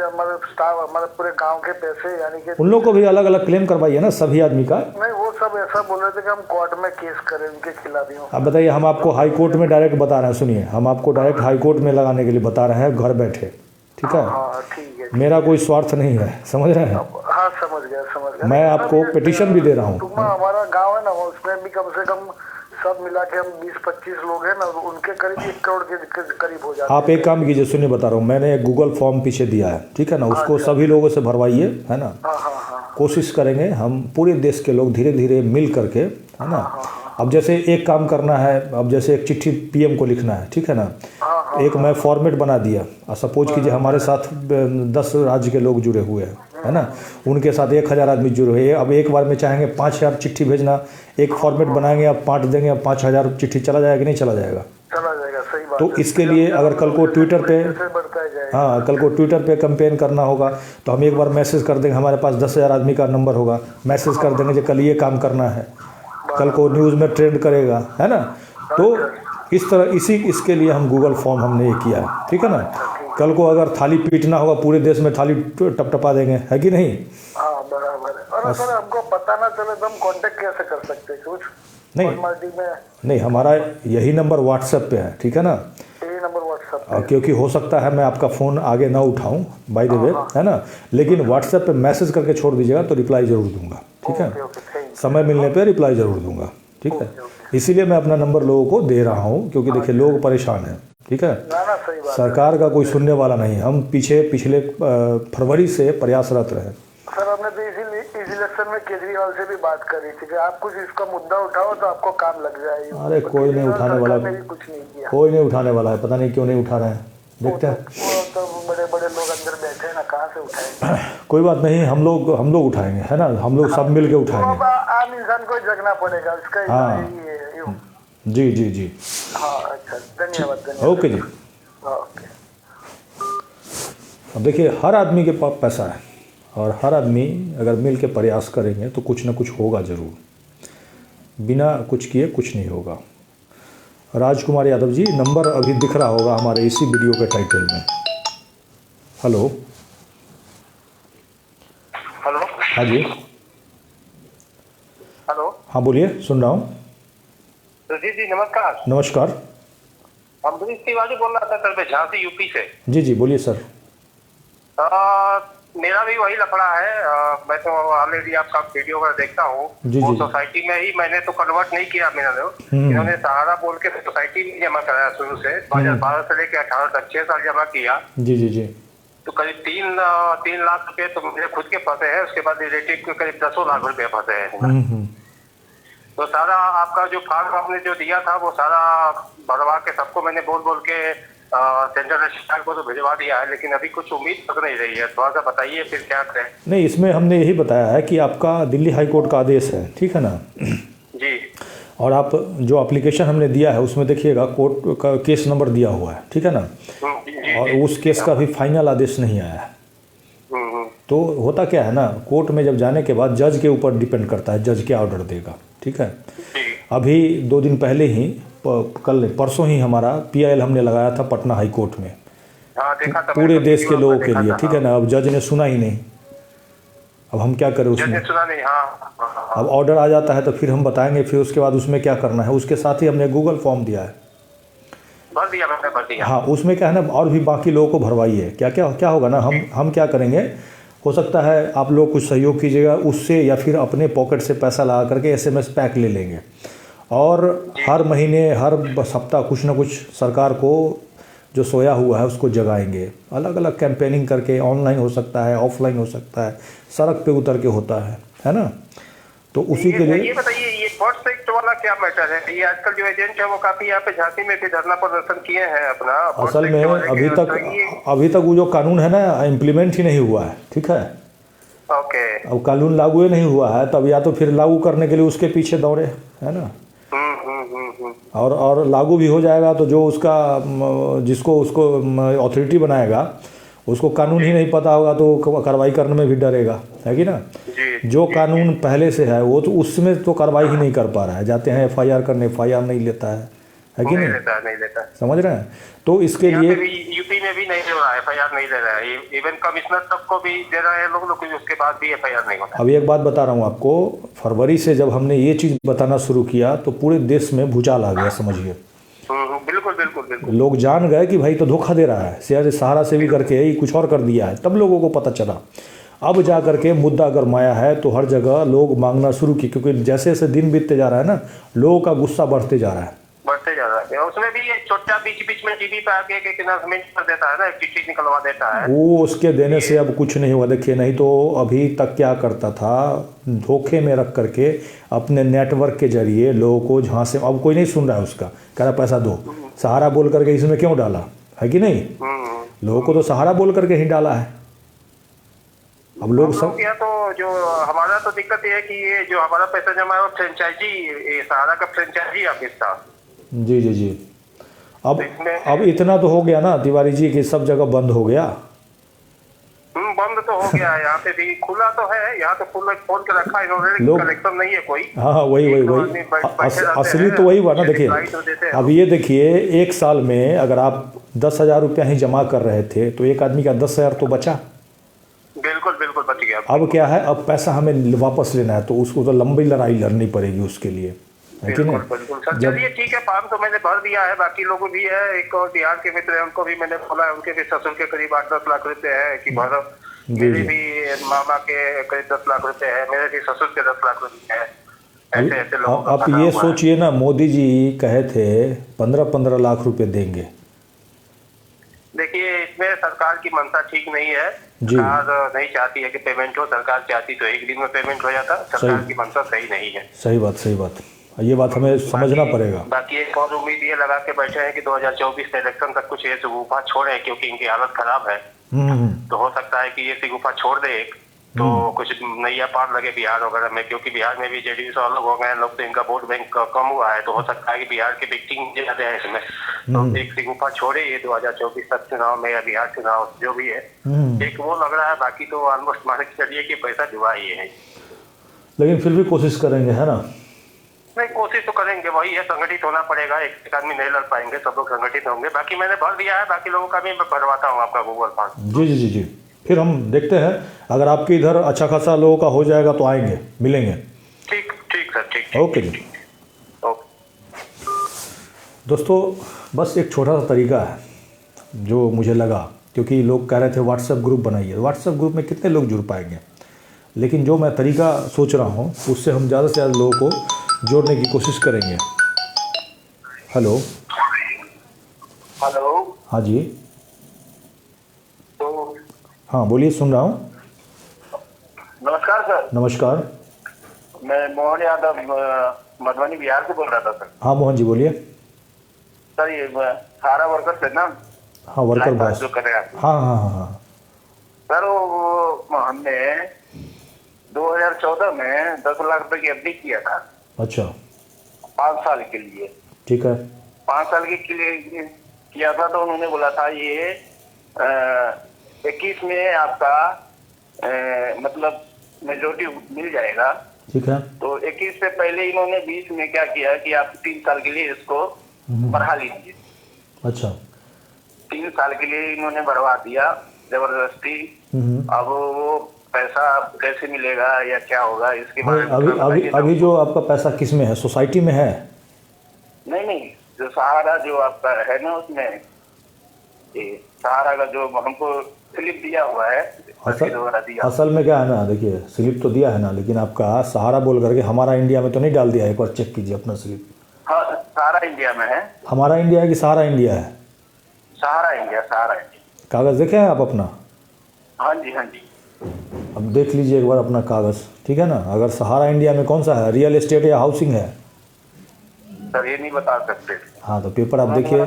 हमारे स्टाफ, हमारे पूरे गांव के पैसे, यानी कि उन लोगों को भी अलग अलग क्लेम करवाइए ना, सभी आदमी का। नहीं, वो सब ऐसा बोल रहे थे कि हम कोर्ट में केस करें उनके खिलाफ ही। अब बताइए, हम आपको हाई कोर्ट में डायरेक्ट बता रहे हैं, सुनिए, हम आपको डायरेक्ट हाई कोर्ट में लगाने के लिए बता रहे हैं, घर बैठे, ठीक है? ठीक है। मेरा कोई स्वार्थ नहीं है, समझ रहे हैं? हाँ, समझ गया। मैं आपको पिटीशन भी दे रहा हूँ। हमारा गाँव है ना, उसमें भी कम से कम सब मिला के हम 20-25 लोग हैं ना, उनके करीब 1 करोड़ के करीब हो जाते हैं। आप एक काम कीजिए, सुनिए बता रहा हूँ, मैंने एक गूगल फॉर्म पीछे दिया है, ठीक है ना? उसको सभी लोगों से भरवाइए, है ना? कोशिश करेंगे हम पूरे देश के लोग धीरे धीरे मिल करके, है ना? अब जैसे एक काम करना है, अब जैसे एक चिट्ठी पीएम को लिखना है, ठीक है ना? एक मैं फॉर्मेट बना दिया, सपोज कीजिए हमारे साथ 10 राज्य के लोग जुड़े हुए हैं, है ना? उनके साथ 1000 आदमी जुड़े हुए हैं। अब एक बार में चाहेंगे 5000 चिट्ठी भेजना, एक फॉर्मेट बनाएंगे, अब 5 देंगे, अब 5000 चिट्ठी चला जाएगा कि नहीं चला जाएगा? चला जाएगा, सही बात तो है। इसके लिए अगर कल को ट्विटर पे, हाँ, कल को ट्विटर पे कैंपेन करना होगा तो हम एक बार मैसेज कर देंगे, हमारे पास 10,000 आदमी का नंबर होगा, मैसेज कर देंगे कि कल ये काम करना है, कल को न्यूज़ में ट्रेंड करेगा, है ना? तो इस तरह इसके लिए हम गूगल फॉर्म हमने ये किया है, ठीक है ना? कल को अगर थाली पीटना होगा पूरे देश में थाली टपटपा देंगे, है कि नहीं? हाँ, बराबर है। और सर हमको पता ना चले तो हम कांटेक्ट कैसे कर सकते हैं? कुछ नहीं, हमारा यही नंबर व्हाट्सएप पे है, ठीक है ना? यही नंबर व्हाट्सएप, क्योंकि हो सकता है मैं आपका फ़ोन आगे ना उठाऊं बाय द वे, है ना? लेकिन व्हाट्सएप पे मैसेज करके छोड़ दीजिएगा तो रिप्लाई ज़रूर दूंगा, ठीक है? समय मिलने पे रिप्लाई ज़रूर दूंगा, ठीक है? इसीलिए मैं अपना नंबर लोगों को दे रहा हूँ, क्योंकि देखिए लोग परेशान हैं, ठीक है? सरकार का कोई सुनने वाला नहीं। हम पिछले फरवरी से प्रयासरत रहे, सर हमने तो इस इलेक्शन में केजरीवाल से भी बात करी थी कि आप कुछ इसका मुद्दा उठाओ तो आपको काम लग जाएगी। अरे कोई नहीं उठाने वाला, कुछ नहीं किया, कोई नहीं उठाने वाला है, पता नहीं क्यों नहीं उठा रहे हैं, देखते हैं। वो तो बड़े बड़े लोग अंदर बैठे हैं ना, कहाँ से उठाएंगे। कोई बात नहीं, हम लोग उठाएंगे, है ना, हम लोग सब मिल के उठाएंगे। आम इंसान को जगना पड़ेगा इसका। हाँ जी जी जी, हाँ अच्छा, धन्यवाद। ओके जी। ओके। अब देखिए हर आदमी के पास पैसा है और हर आदमी अगर मिल के प्रयास करेंगे तो कुछ ना कुछ होगा ज़रूर, बिना कुछ किए कुछ नहीं होगा। राजकुमार यादव जी, नंबर अभी दिख रहा होगा हमारे इसी वीडियो के टाइटल में। Hello hello. हाँ जी, हेलो। हाँ बोलिए, सुन रहा हूँ। जी नमस्कार। नमस्कार। अमरीश तिवारी बोल रहा था सर, मैं झांसी यूपी से। जी जी बोलिए सर। मेरा भी वही लफड़ा है। मैं तो ऑलरेडी आपका वीडियो का देखता हूँ। वो सोसाइटी में ही मैंने तो कन्वर्ट नहीं किया। इन्होंने सहारा बोल के सोसाइटी में जमा कराया शुरू से 2012 से लेकर 18 तक 6 साल जमा किया। जी जी जी। तो करीब 3 लाख रुपए तो मेरे खुद के फंसे हैं। उसके बाद रिलेटिव के करीब 10 लाख रुपए फंसे हैं। तो सारा आपका जो फॉर्म आपने जो दिया था वो सारा भरवा के सबको मैंने बोल बोल के सेंट्रल रजिस्ट्रार को तो भिजवा दिया है, लेकिन अभी कुछ उम्मीद लग नहीं रही है। थोड़ा सा बताइए फिर क्या करें। नहीं, इसमें हमने यही बताया है कि आपका दिल्ली हाई कोर्ट का आदेश है, ठीक है ना जी। और आप जो एप्लीकेशन हमने दिया है उसमें देखिएगा कोर्ट का केस नंबर दिया हुआ है, ठीक है ना। और उस केस का भी फाइनल आदेश नहीं आया है। तो होता क्या है ना, कोर्ट में जब जाने के बाद जज के ऊपर डिपेंड करता है, जज क्या ऑर्डर देगा, ठीक है। अभी 2 दिन पहले ही परसों ही हमारा PIL हमने लगाया था पटना हाई कोर्ट में। हाँ, देखा था पूरे देश के लोगों के लिए, ठीक है ना। अब जज ने सुना ही नहीं, अब हम क्या करें उसमें। सुना नहीं, हाँ। अब ऑर्डर आ जाता है तो फिर हम बताएंगे, फिर उसके बाद उसमें क्या करना है। उसके साथ ही हमने गूगल फॉर्म दिया है, भर दिया। हाँ, उसमें क्या है ना, और भी बाकी लोगों को भरवाइए। क्या होगा ना, हम क्या करेंगे, हो सकता है आप लोग कुछ सहयोग कीजिएगा उससे, या फिर अपने पॉकेट से पैसा लगा करके SMS पैक ले लेंगे और हर महीने हर हफ्ता कुछ ना कुछ सरकार को जो सोया हुआ है उसको जगाएंगे। अलग अलग कैंपेनिंग करके, ऑनलाइन हो सकता है, ऑफलाइन हो सकता है, सड़क पे उतर के होता है ना। तो उसी के लिए ये बताइए, ये फर्स्ट सेक्टर वाला क्या मैटर है। ये आजकल जो एजेंट है वो काफी यहाँ पे झांसी में भी धरना प्रदर्शन किए हैं अपना। असल में अभी तक वो जो कानून है ना इम्प्लीमेंट ही नहीं हुआ है, ठीक है। ओके। अब कानून लागू ही नहीं हुआ है, तब या तो फिर लागू करने के लिए उसके पीछे दौड़े, है ना। और लागू भी हो जाएगा तो जो उसका जिसको उसको अथॉरिटी बनाएगा उसको कानून ही नहीं पता होगा तो कार्रवाई करने में भी डरेगा, है कि ना। जो कानून पहले से है वो तो उसमें तो कार्रवाई ही नहीं कर पा रहा है। जाते हैं FIR करने, FIR नहीं लेता है कि नहीं लेता। समझ रहे हैं। तो इसके लिए यूपी में भी नहीं ले रहा है, FIR नहीं ले रहा है। इवन कमिश्नर तक को भी दे रहा है लोग, उसके बाद भी FIR नहीं होता। अभी एक बात बता रहा हूँ आपको, फरवरी से जब हमने ये चीज़ बताना शुरू किया तो पूरे देश में भूचाल आ गया, समझिए। बिल्कुल। लोग जान गए कि भाई तो धोखा दे रहा है, शेयर सहारा से भी करके ही कुछ और कर दिया है, तब लोगों को पता चला। अब जा करके मुद्दा गरमाया है तो हर जगह लोग मांगना शुरू की, क्योंकि जैसे जैसे दिन बीतते जा रहा है ना, लोगों का गुस्सा बढ़ते जा रहा है। उसमें भी ये छोटा बीच में टीवी पे आके एक अनाउंसमेंट कर देता है ना, एक चिट्ठी निकलवा देता है। वो उसके देने से अब कुछ नहीं हुआ। देखिए, नहीं तो अभी तक क्या करता था, धोखे में रख करके अपने नेटवर्क के जरिए लोगों को झांसे। अब कोई नहीं सुन रहा है उसका, कह रहा पैसा दो, सहारा बोल करके इसमें क्यों डाला, है कि नहीं। लोगों को तो सहारा बोल करके ही डाला है। अब लोग सब क्या, तो जो हमारा तो दिक्कत ये है कि ये जो हमारा पैसा जमा है वो फ्रेंचाइजी, सहारा का फ्रेंचाइजी ऑफिस था। जी। अब इतना तो हो गया ना तिवारी जी कि सब जगह बंद हो गया। बंद तो हो गया है, यहाँ पे भी खुला तो है। यहाँ तो खुला खोल के रखा है इन्होंने, कलेक्शन नहीं है कोई। हाँ वही असली तो वही हुआ ना। देखिए अब ये देखिए, 1 साल में अगर आप 10,000 रुपया ही जमा कर रहे थे तो एक आदमी का 10,000 तो बचा। बिल्कुल बच गया। अब क्या है, अब पैसा हमें वापस लेना है तो उसको तो लंबी लड़ाई लड़नी पड़ेगी उसके लिए, है कि नहीं। बिल्कुल। चलिए ठीक है, फॉर्म तो मैंने भर दिया है। बाकी लोगों भी है, एक और बिहार के मित्र है, उनको भी मैंने बोला है। उनके भी ससुर के करीब 8-10 लाख रुपए है कि भरो। मेरे भी मामा के करीब 10 लाख रुपए है, मेरे भी ससुर के 10 लाख रुपए है। ऐसे लोग आप ये सोचिए ना, मोदी जी कहे थे 15-15 लाख रुपए देंगे। देखिए इसमें सरकार की मंशा ठीक नहीं है। जी। सरकार नहीं चाहती है कि पेमेंट हो, सरकार चाहती तो एक दिन में पेमेंट हो जाता। सरकार की मंशा सही नहीं है। सही बात, ये बात हमें समझना पड़ेगा। बाकी एक और उम्मीद ये लगा के बैठे हैं कि 2024 के इलेक्शन तक कुछ ये गुफा छोड़े, क्योंकि इनकी हालत खराब है। तो हो सकता है कि ये गुफा छोड़ दे एक, तो कुछ नैया पार लगे बिहार वगैरह में, क्योंकि बिहार में भी जेडीयू से अलग हो गए हैं लोग, तो इनका वोट बैंक कम हुआ है। तो हो सकता है कि बिहार की विक्टिंग ज्यादा है इसमें, तो एक गुफा छोड़े ये 2024 तक चुनाव में, या बिहार चुनाव जो भी है, एक वो लग रहा है। बाकी तो ऑलमोस्ट मान के चलिए कि पैसा जुआ ही है। लेकिन फिर भी कोशिश करेंगे, है ना? नहीं, कोशिश तो करेंगे, वही है, संगठित होना पड़ेगा। एक आदमी नहीं लड़ पाएंगे, सब लोग संगठित होंगे। बाकी मैंने भर दिया है, बाकी लोगों का भी मैं भरवाता हूँ आपका गूगल फॉर्म। जी। फिर हम देखते हैं, अगर आपके इधर अच्छा खासा लोगों का हो जाएगा तो आएंगे, मिलेंगे। ठीक सर, ठीक। ओके जी। ओके दोस्तों, बस एक छोटा सा तरीका है जो मुझे लगा, क्योंकि लोग कह रहे थे व्हाट्सएप ग्रुप बनाइए। व्हाट्सएप ग्रुप में कितने लोग जुड़ पाएंगे? लेकिन जो मैं तरीका सोच रहा हूँ उससे हम ज़्यादा से ज़्यादा लोगों को जोड़ने की कोशिश करेंगे। हेलो। हाँ जी। हाँ बोलिए, सुन रहा हूँ। नमस्कार सर। नमस्कार। मैं मोहन यादव मधुबनी बिहार से बोल रहा था सर। हाँ मोहन जी बोलिए। सर ये सारा वर्कर से ना? हाँ वर्कर बॉस जो कर रहे हैं। हाँ। सर वो हमने 2014 में 10 लाख रुपए की एफडी किया था। अच्छा। 5 साल के लिए। ठीक है। 5 साल के लिए किया था, तो उन्होंने बोला था ये 21 में आपका मतलब मेजोरिटी मिल जाएगा। ठीक है। तो 21 से पहले इन्होंने 20 में क्या किया कि आप 3 साल के लिए इसको बढ़ा लीजिए। अच्छा। 3 साल के लिए इन्होंने बढ़वा दिया जबरदस्ती। अब वो पैसा कैसे मिलेगा या क्या होगा इसके बारे में अभी जो आपका पैसा किस में है? सोसाइटी में है? नहीं, जो सहारा जो आपका है ना, उसमें सहारा का जो हमको स्लिप दिया हुआ है, असल में क्या है ना, देखिए स्लिप तो दिया है ना, लेकिन आपका सहारा बोल करके हमारा इंडिया में तो नहीं डाल दिया है। एक बार चेक कीजिए अपना स्लिप। हाँ, सहारा इंडिया में है। हमारा इंडिया है कि सहारा इंडिया है? सहारा इंडिया। कागज़ देखे हैं आप अपना? हाँ जी। अब देख लीजिए एक बार अपना कागज़, ठीक है ना। अगर सहारा इंडिया में कौन सा है, रियल एस्टेट या हाउसिंग है? सर ये नहीं बता सकते। हाँ तो पेपर आप देखिए।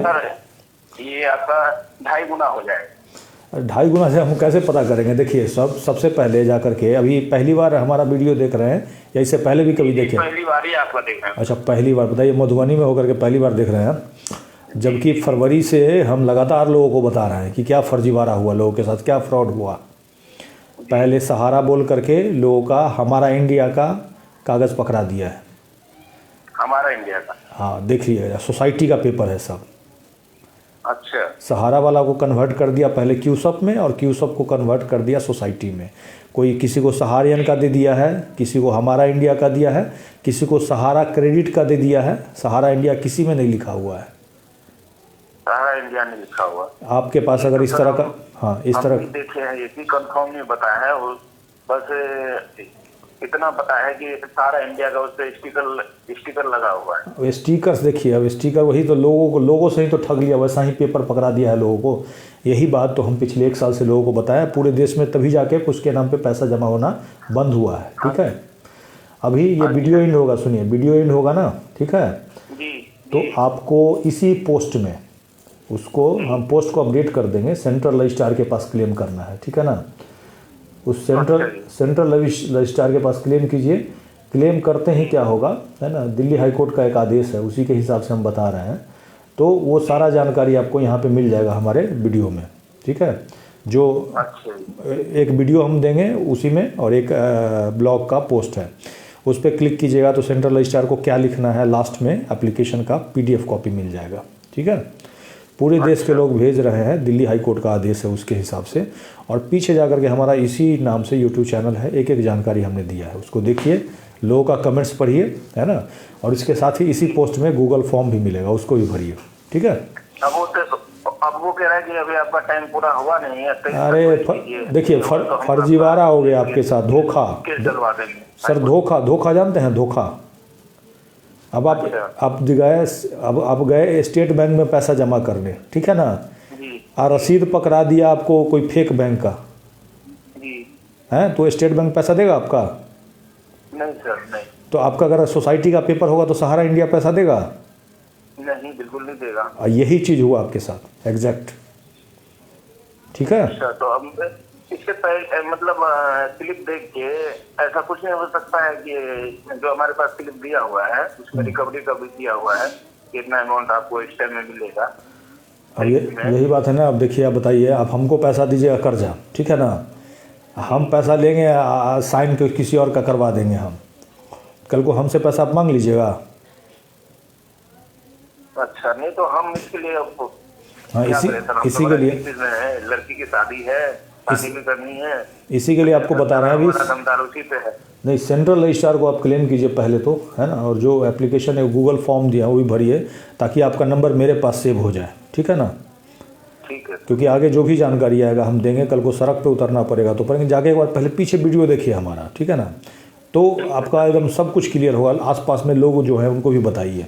ये आपका 2.5 गुना हो जाएगा। 2.5 गुना से हम कैसे पता करेंगे? देखिए सबसे पहले जा करके, अभी पहली बार हमारा वीडियो देख रहे हैं या इससे पहले भी कभी देखे? पहली बार ही आपका देख रहे हैं। अच्छा, पहली बार। बताइए, मधुबनी में होकर के पहली बार देख रहे हैं, जबकि फरवरी से हम लगातार लोगों को बता रहे हैं कि क्या फर्जीवाड़ा हुआ, लोगों के साथ क्या फ्रॉड हुआ। पहले सहारा बोल करके लोगों का हमारा इंडिया का कागज़ पकड़ा दिया है। हमारा इंडिया का? हाँ देखिए, सोसाइटी का पेपर है सब। अच्छा। सहारा वाला को कन्वर्ट कर दिया पहले क्यूसप में, और क्यूसप को कन्वर्ट कर दिया सोसाइटी में। कोई किसी को सहारियन का दे दिया है, किसी को हमारा इंडिया का दिया है, किसी को सहारा क्रेडिट का दे दिया है। सहारा इंडिया किसी में नहीं लिखा हुआ है। सहारा इंडिया नहीं लिखा हुआ आपके पास अगर इस तरह का, हाँ इस तरह देखे हैं, ये भी कंफर्म नहीं बताया है। और बस इतना पता है कि सारा इंडिया का उस पर स्टिकर लगा हुआ है। स्टिकर्स देखिए, अब स्टिकर वही तो लोगों से ही तो ठग लिया, वैसा ही पेपर पकड़ा दिया है लोगों को। यही बात तो हम पिछले 1 साल से लोगों को बताया। पूरे देश में तभी जाके उसके नाम पे पैसा जमा होना बंद हुआ है। ठीक है, अभी ये वीडियो एंड होगा, सुनिए, वीडियो एंड होगा ना, ठीक है जी। तो आपको इसी पोस्ट में, उसको हम पोस्ट को अपडेट कर देंगे, सेंट्रल रजिस्ट्रार के पास क्लेम करना है। ठीक है ना, उस सेंट्रल रजिस्ट्रार के पास क्लेम कीजिए। क्लेम करते ही क्या होगा, है ना, दिल्ली हाई कोर्ट का एक आदेश है, उसी के हिसाब से हम बता रहे हैं। तो वो सारा जानकारी आपको यहाँ पे मिल जाएगा हमारे वीडियो में। ठीक है, जो एक वीडियो हम देंगे उसी में, और एक ब्लॉग का पोस्ट है, उस पर क्लिक कीजिएगा तो सेंट्रल रजिस्ट्रार को क्या लिखना है लास्ट में एप्लीकेशन का PDF कॉपी मिल जाएगा। ठीक है, पूरे देश के लोग भेज रहे हैं, दिल्ली हाई कोर्ट का आदेश है उसके हिसाब से। और पीछे जा कर के हमारा इसी नाम से यूट्यूब चैनल है, एक एक जानकारी हमने दिया है, उसको देखिए, लोगों का कमेंट्स पढ़िए, है ना। और इसके साथ ही इसी पोस्ट में गूगल फॉर्म भी मिलेगा, उसको भी भरिए। ठीक है, अब वो कह रहा है कि अभी आपका टाइम पूरा हुआ नहीं है। अरे देखिए, फर्जीवाड़ा हो गया आपके साथ, धोखा सर, धोखा जानते हैं, धोखा। अब आप गए स्टेट बैंक में पैसा जमा करने, ठीक है ना। रसीद पकड़ा दिया आपको कोई फेक बैंक का जी है, तो स्टेट बैंक पैसा देगा आपका? नहीं सर, नहीं तो आपका अगर सोसाइटी का पेपर होगा तो सहारा इंडिया पैसा देगा? नहीं, बिल्कुल नहीं देगा। और यही चीज़ हुआ आपके साथ एग्जैक्ट, ठीक है। अच्छा, तो अब इससे पहले मतलब स्लिप देख के ऐसा कुछ नहीं हो सकता है कि जो हमारे पास स्लिप दिया हुआ है उसमें रिकवरी का भी दिया हुआ है कि इतना अमाउंट आपको इस टाइम में मिलेगा? अब यही बात है ना। अब देखिए, आप बताइए, आप हमको पैसा दीजिएगा कर्जा, ठीक है ना, हम पैसा लेंगे साइन किसी और का करवा देंगे हम, कल को हमसे पैसा आप मांग लीजिएगा। अच्छा, नहीं तो हम इसके लिए आपको हाँ, इसी के लिए लड़की की शादी है, शादी भी करनी है, इसी के लिए आपको बता रहे हैं अभी। दमदार उसी पे है। नहीं, सेंट्रल रजिस्ट्रार को आप क्लेम कीजिए पहले तो, है ना, और जो एप्लीकेशन है गूगल फॉर्म दिया वो भी भरिए ताकि आपका नंबर मेरे पास सेव हो जाए, ठीक है ना। ठीक है, क्योंकि आगे जो भी जानकारी आएगा हम देंगे, कल को सड़क पे उतरना पड़ेगा तो पड़ेंगे, जाके एक बार पहले पीछे वीडियो देखिए हमारा, ठीक है ना, तो आपका एकदम सब कुछ क्लियर होगा। आसपास में लोग जो है उनको भी बताइए।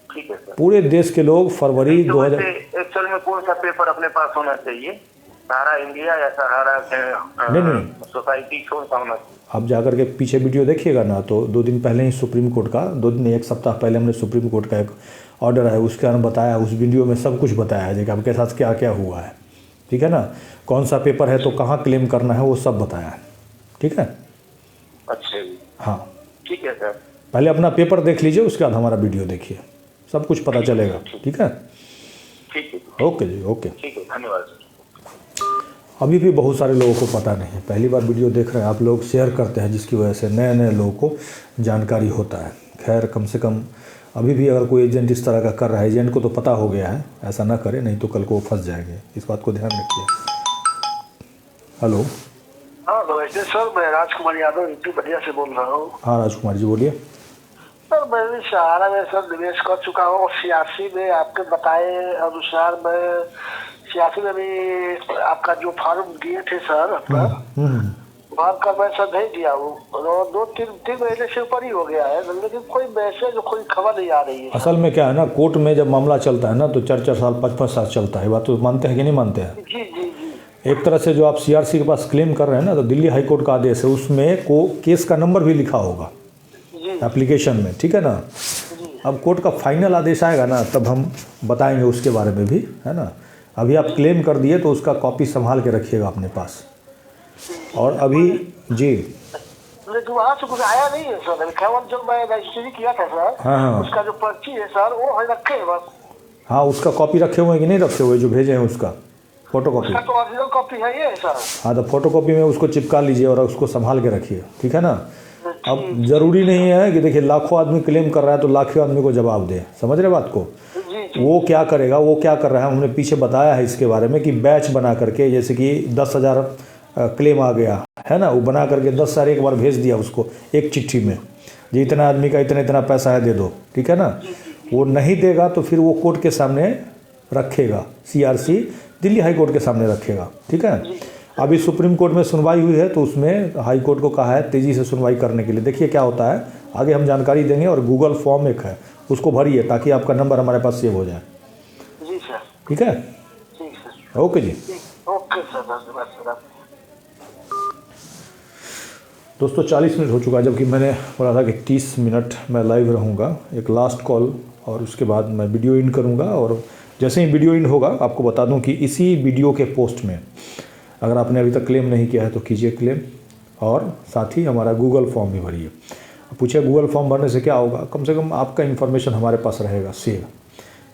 ठीक है सर। पूरे देश के लोग फरवरी 2000 एक्चुअल में कौन सा पेपर अपने पास होना चाहिए, सहारा इंडिया या सहारा नहीं, सोसाइटी, कौन सा होना चाहिए? आप जाकर के पीछे वीडियो देखिएगा ना, तो 2 दिन पहले ही सुप्रीम कोर्ट का, 2 दिन 1 सप्ताह पहले हमने सुप्रीम कोर्ट का एक ऑर्डर है उसके अंदर बताया, उस वीडियो में सब कुछ बताया है कि आपके साथ क्या क्या हुआ है, ठीक है ना, कौन सा पेपर है तो कहाँ क्लेम करना है वो सब बताया है, ठीक है। अच्छा जी, हाँ, ठीक है सर। पहले अपना पेपर देख लीजिए, उसके बाद हमारा वीडियो देखिए, सब कुछ पता चलेगा, ठीक है। ठीक है, ओके जी, ओके। ठीक है, धन्यवाद सर। अभी भी बहुत सारे लोगों को पता नहीं है, पहली बार वीडियो देख रहे हैं आप लोग, शेयर करते हैं जिसकी वजह से नए नए लोगों को जानकारी होता है। खैर, कम से कम अभी भी अगर कोई एजेंट इस तरह का कर रहा है, एजेंट को तो पता हो गया है, ऐसा ना करे, नहीं तो कल को वो फंस जाएंगे, इस बात को ध्यान रखिए। हेलो, हाँ नमस्ते सर, मैं राजकुमार यादव यूपी बलिया से बोल रहा हूँ। हाँ राजकुमार जी बोलिए। सर मैं भी सहारा में सर निवेश कर चुका हूँ, 86 में आपके बताए अनुसार मैं 86 में भी आपका जो फॉर्म दिए थे सर अपना फॉर्म का मैं सर भेज दिया हूँ, और 2-3 महीने से ऊपर ही हो गया है, लेकिन कोई मैसेज कोई खबर नहीं आ रही है। असल में क्या है ना, कोर्ट में जब मामला चलता है ना तो 4-4 साल 5-5 साल चलता है, बात तो मानते हैं कि नहीं मानते हैं? जी जी जी। एक तरह से जो आप सीआरसी के पास क्लेम कर रहे हैं ना, तो दिल्ली हाई कोर्ट का आदेश है, उसमें को केस का नंबर भी लिखा होगा एप्लीकेशन में, ठीक है ना। अब कोर्ट का फाइनल आदेश आएगा ना तब हम बताएंगे उसके बारे में भी, है ना। अभी आप क्लेम कर दिए तो उसका कॉपी संभाल के रखिएगा अपने पास। और अभी जी, लेकिन वहाँ से कुछ आया नहीं है सर, इक्यावन जब मैं रजिस्ट्री किया था सर, हाँ, उसका जो पर्ची है सर वो है रखे है बस। हाँ, उसका कॉपी रखे हुए हैं कि नहीं रखे हुए, जो भेजे हैं उसका फोटो कॉपी? उसका तो ओरिजिनल कॉपी है ये सर। हाँ, तो फोटो कॉपी में उसको चिपका लीजिए और उसको संभाल के रखिए, ठीक है ना। अब ज़रूरी नहीं है कि देखिए लाखों आदमी क्लेम कर रहा है तो लाखों आदमी को जवाब दे, समझ रहे बात को। वो क्या करेगा, वो क्या कर रहा है, हमने पीछे बताया है इसके बारे में कि बैच बना करके, जैसे कि 10,000 क्लेम आ गया है ना, वो बना करके 10,000 एक बार भेज दिया उसको एक चिट्ठी में, जी इतना आदमी का इतना इतना पैसा है दे दो, ठीक है ना। वो नहीं देगा तो फिर वो कोर्ट के सामने रखेगा, सीआरसी दिल्ली हाई कोर्ट के सामने रखेगा, ठीक है। अभी सुप्रीम कोर्ट में सुनवाई हुई है तो उसमें हाई कोर्ट को कहा है तेज़ी से सुनवाई करने के लिए। देखिए क्या होता है, आगे हम जानकारी देंगे। और गूगल फॉर्म एक है, उसको भरिए ताकि आपका नंबर हमारे पास सेव हो जाए। जी सर, ठीक है, ठीक सर, ओके जी, ओके सर, धन्यवाद सर। दोस्तों 40 मिनट हो चुका है, जबकि मैंने बोला था कि 30 मिनट मैं लाइव रहूँगा। एक लास्ट कॉल और उसके बाद मैं वीडियो इन करूँगा। और जैसे ही वीडियो इन होगा आपको बता दूं कि इसी वीडियो के पोस्ट में अगर आपने अभी तक क्लेम नहीं किया है तो कीजिए क्लेम, और साथ ही हमारा गूगल फॉर्म भी भरिए। पूछिए गूगल फॉर्म भरने से क्या होगा, कम से कम आपका इन्फॉर्मेशन हमारे पास रहेगा सेव।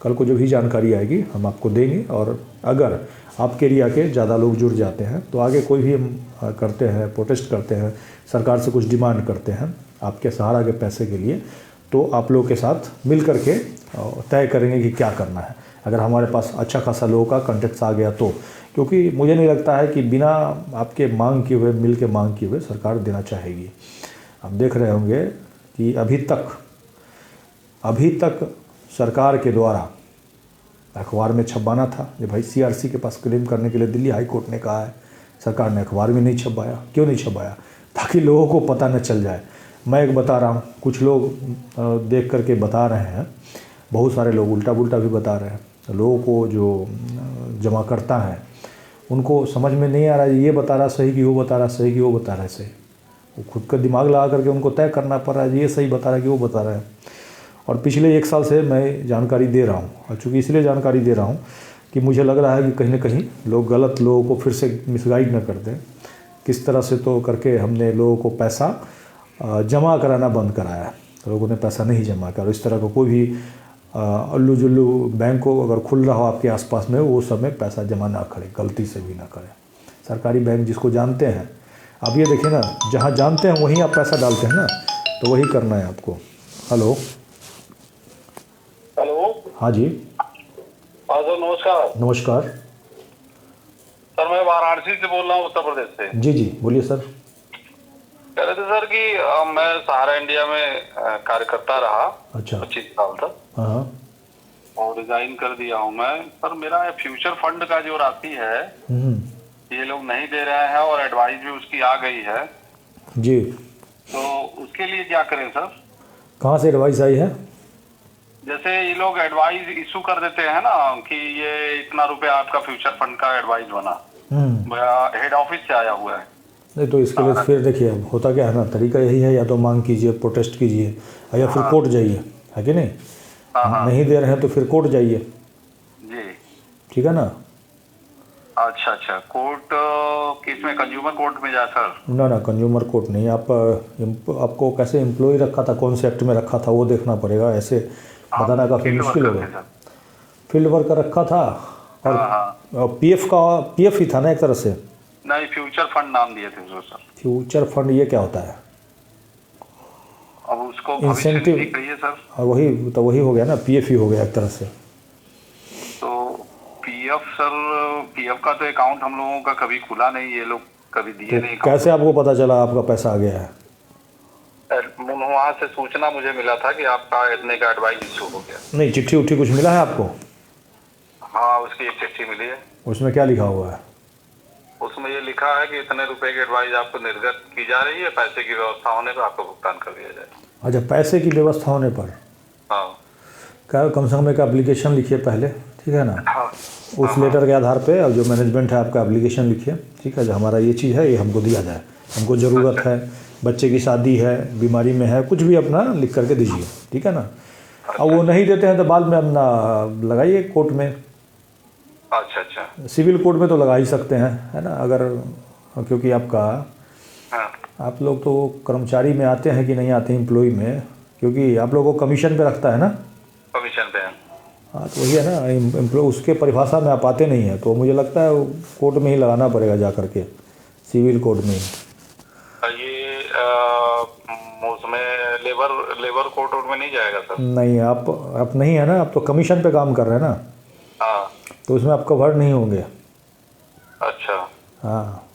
कल को जो भी जानकारी आएगी हम आपको देंगे। और अगर आपके एरिया के ज़्यादा लोग जुड़ जाते हैं तो आगे कोई भी हम करते हैं, प्रोटेस्ट करते हैं, सरकार से कुछ डिमांड करते हैं आपके सहारा के पैसे के लिए, तो आप लोगों के साथ मिल करके तय करेंगे कि क्या करना है। अगर हमारे पास अच्छा खासा लोगों का कॉन्टेक्ट आ गया तो, क्योंकि मुझे नहीं लगता है कि बिना आपके मांग किए हुए, मिल के मांग किए हुए सरकार देना चाहेगी। आप देख रहे होंगे कि अभी तक सरकार के द्वारा अखबार में छपवाना था कि भाई सीआरसी के पास क्लेम करने के लिए दिल्ली हाई कोर्ट ने कहा है, सरकार ने अखबार में नहीं छपवाया। क्यों नहीं छपवाया? ताकि लोगों को पता न चल जाए। मैं एक बता रहा हूँ, कुछ लोग देख करके बता रहे हैं, बहुत सारे लोग उल्टा पुल्टा भी बता रहे हैं। लोगों को जो जमा करता है उनको समझ में नहीं आ रहा है ये बता रहा सही कि वो बता रहा सही कि वो बता रहा है सही। वो खुद का दिमाग लगा करके उनको तय करना पड़ रहा है ये सही बता रहा है कि वो बता रहा है। और पिछले 1 साल से मैं जानकारी दे रहा हूँ, और चूँकि इसलिए जानकारी दे रहा हूँ कि मुझे लग रहा है कि कहीं ना कहीं लोग गलत लोगों को फिर से मिसगाइड न कर दें। किस तरह से तो करके हमने लोगों को पैसा जमा कराना बंद कराया है, लोगों ने पैसा नहीं जमा करा। इस तरह का कोई भी अल्लू जुल्लू बैंक को अगर खुल रहा हो आपके आसपास में, वो समय पैसा जमा ना करें, गलती से भी ना करें। सरकारी बैंक जिसको जानते हैं, आप ये देखिए ना, जहाँ जानते हैं वहीं आप पैसा डालते हैं ना, तो वही करना है आपको। हेलो हेलो, हाँ जी, हाँ सर नमस्कार। नमस्कार सर मैं वाराणसी से बोल रहा हूँ, उत्तर प्रदेश से। जी जी बोलिए सर। कह रहे थे सर कि मैं सहारा इंडिया में कार्य करता रहा अच्छा 25 साल तक, हाँ और रिजाइन कर दिया हूँ मैं। सर मेरा फ्यूचर फंड का जो राशि है ये लोग नहीं दे रहे हैं, और एडवाइस भी उसकी आ गई है जी। तो उसके लिए क्या करें सर? कहाँ से एडवाइस आई है? जैसे ये लोग एडवाइस इशू कर देते हैं ना कि ये इतना रुपया आपका फ्यूचर फंड का एडवाइस बना, हेड ऑफिस से आया हुआ है। नहीं तो इसके लिए फिर देखिए होता क्या है ना, तरीका यही है, या तो मांग कीजिए, प्रोटेस्ट कीजिए, या फिर कोर्ट जाइए, है कि नहीं? नहीं दे रहे हैं तो फिर कोर्ट जाइए जी, ठीक है ना। अच्छा अच्छा, कोर्ट किस में, कंज्यूमर कोर्ट में जा सर? ना कंज्यूमर कोर्ट नहीं, आपको कैसे एम्प्लॉय रखा था, कौन से एक्ट में रखा था वो देखना पड़ेगा, ऐसे बताना काफ़ी मुश्किल होगा। फील्ड वर्कर रखा था, और पीएफ ही था ना एक तरह से। नहीं, फ्यूचर फंड नाम दिए थे सर। फ्यूचर फंड ये क्या होता है? अब उसको इंसेंटिव कहिए सर। और वही हो गया ना, पीएफ ही हो गया एक तरह से। तो पीएफ सर, पीएफ का तो अकाउंट हम लोगों का कभी खुला नहीं, ये लोग कभी दिए तो नहीं। कैसे आपको पता चला आपका पैसा आ गया है? वहाँ से सूचना मुझे मिला था कि आपका इतने का एडवाइस इशू हो गया। नहीं, चिट्ठी उठी कुछ मिला है आपको? हाँ, उसकी एक चिट्ठी मिली है। उसमें क्या लिखा हुआ है? उसमें ये लिखा है कि इतने रुपए की एडवाइस आपको निर्गत की जा रही है, पैसे की व्यवस्था होने पर आपको भुगतान कर दिया जाए। अच्छा, पैसे की व्यवस्था होने पर? हाँ, क्या कम से कम एक एप्लीकेशन लिखिए पहले, ठीक है ना। हाँ, उस लेटर के आधार पे और जो मैनेजमेंट है आपका एप्लीकेशन लिखिए, ठीक है, जो हमारा ये चीज़ है ये हमको दिया जाए, हमको ज़रूरत है, बच्चे की शादी है, बीमारी में है, कुछ भी अपना लिख करके दीजिए, ठीक है ना। और वो नहीं देते हैं तो बाद में अपना लगाइए कोर्ट में। अच्छा अच्छा, सिविल कोर्ट में तो लगा ही सकते हैं, है ना, अगर क्योंकि आपका आप लोग तो कर्मचारी में आते हैं कि नहीं आते हैं एम्प्लॉय में, क्योंकि आप लोगों को कमीशन पे रखता है ना। कमीशन पे। हाँ तो वही है ना, एम्प्लॉय उसके परिभाषा में आप आते नहीं हैं, तो मुझे लगता है कोर्ट में ही लगाना पड़ेगा जा करके, सिविल कोर्ट में ही। ये उसमें लेबर कोर्ट में नहीं जाएगा सर? नहीं, आप नहीं है ना, आप तो कमीशन पे काम कर रहे हैं ना। हाँ, तो उसमें आप कवर नहीं होंगे। अच्छा, हाँ,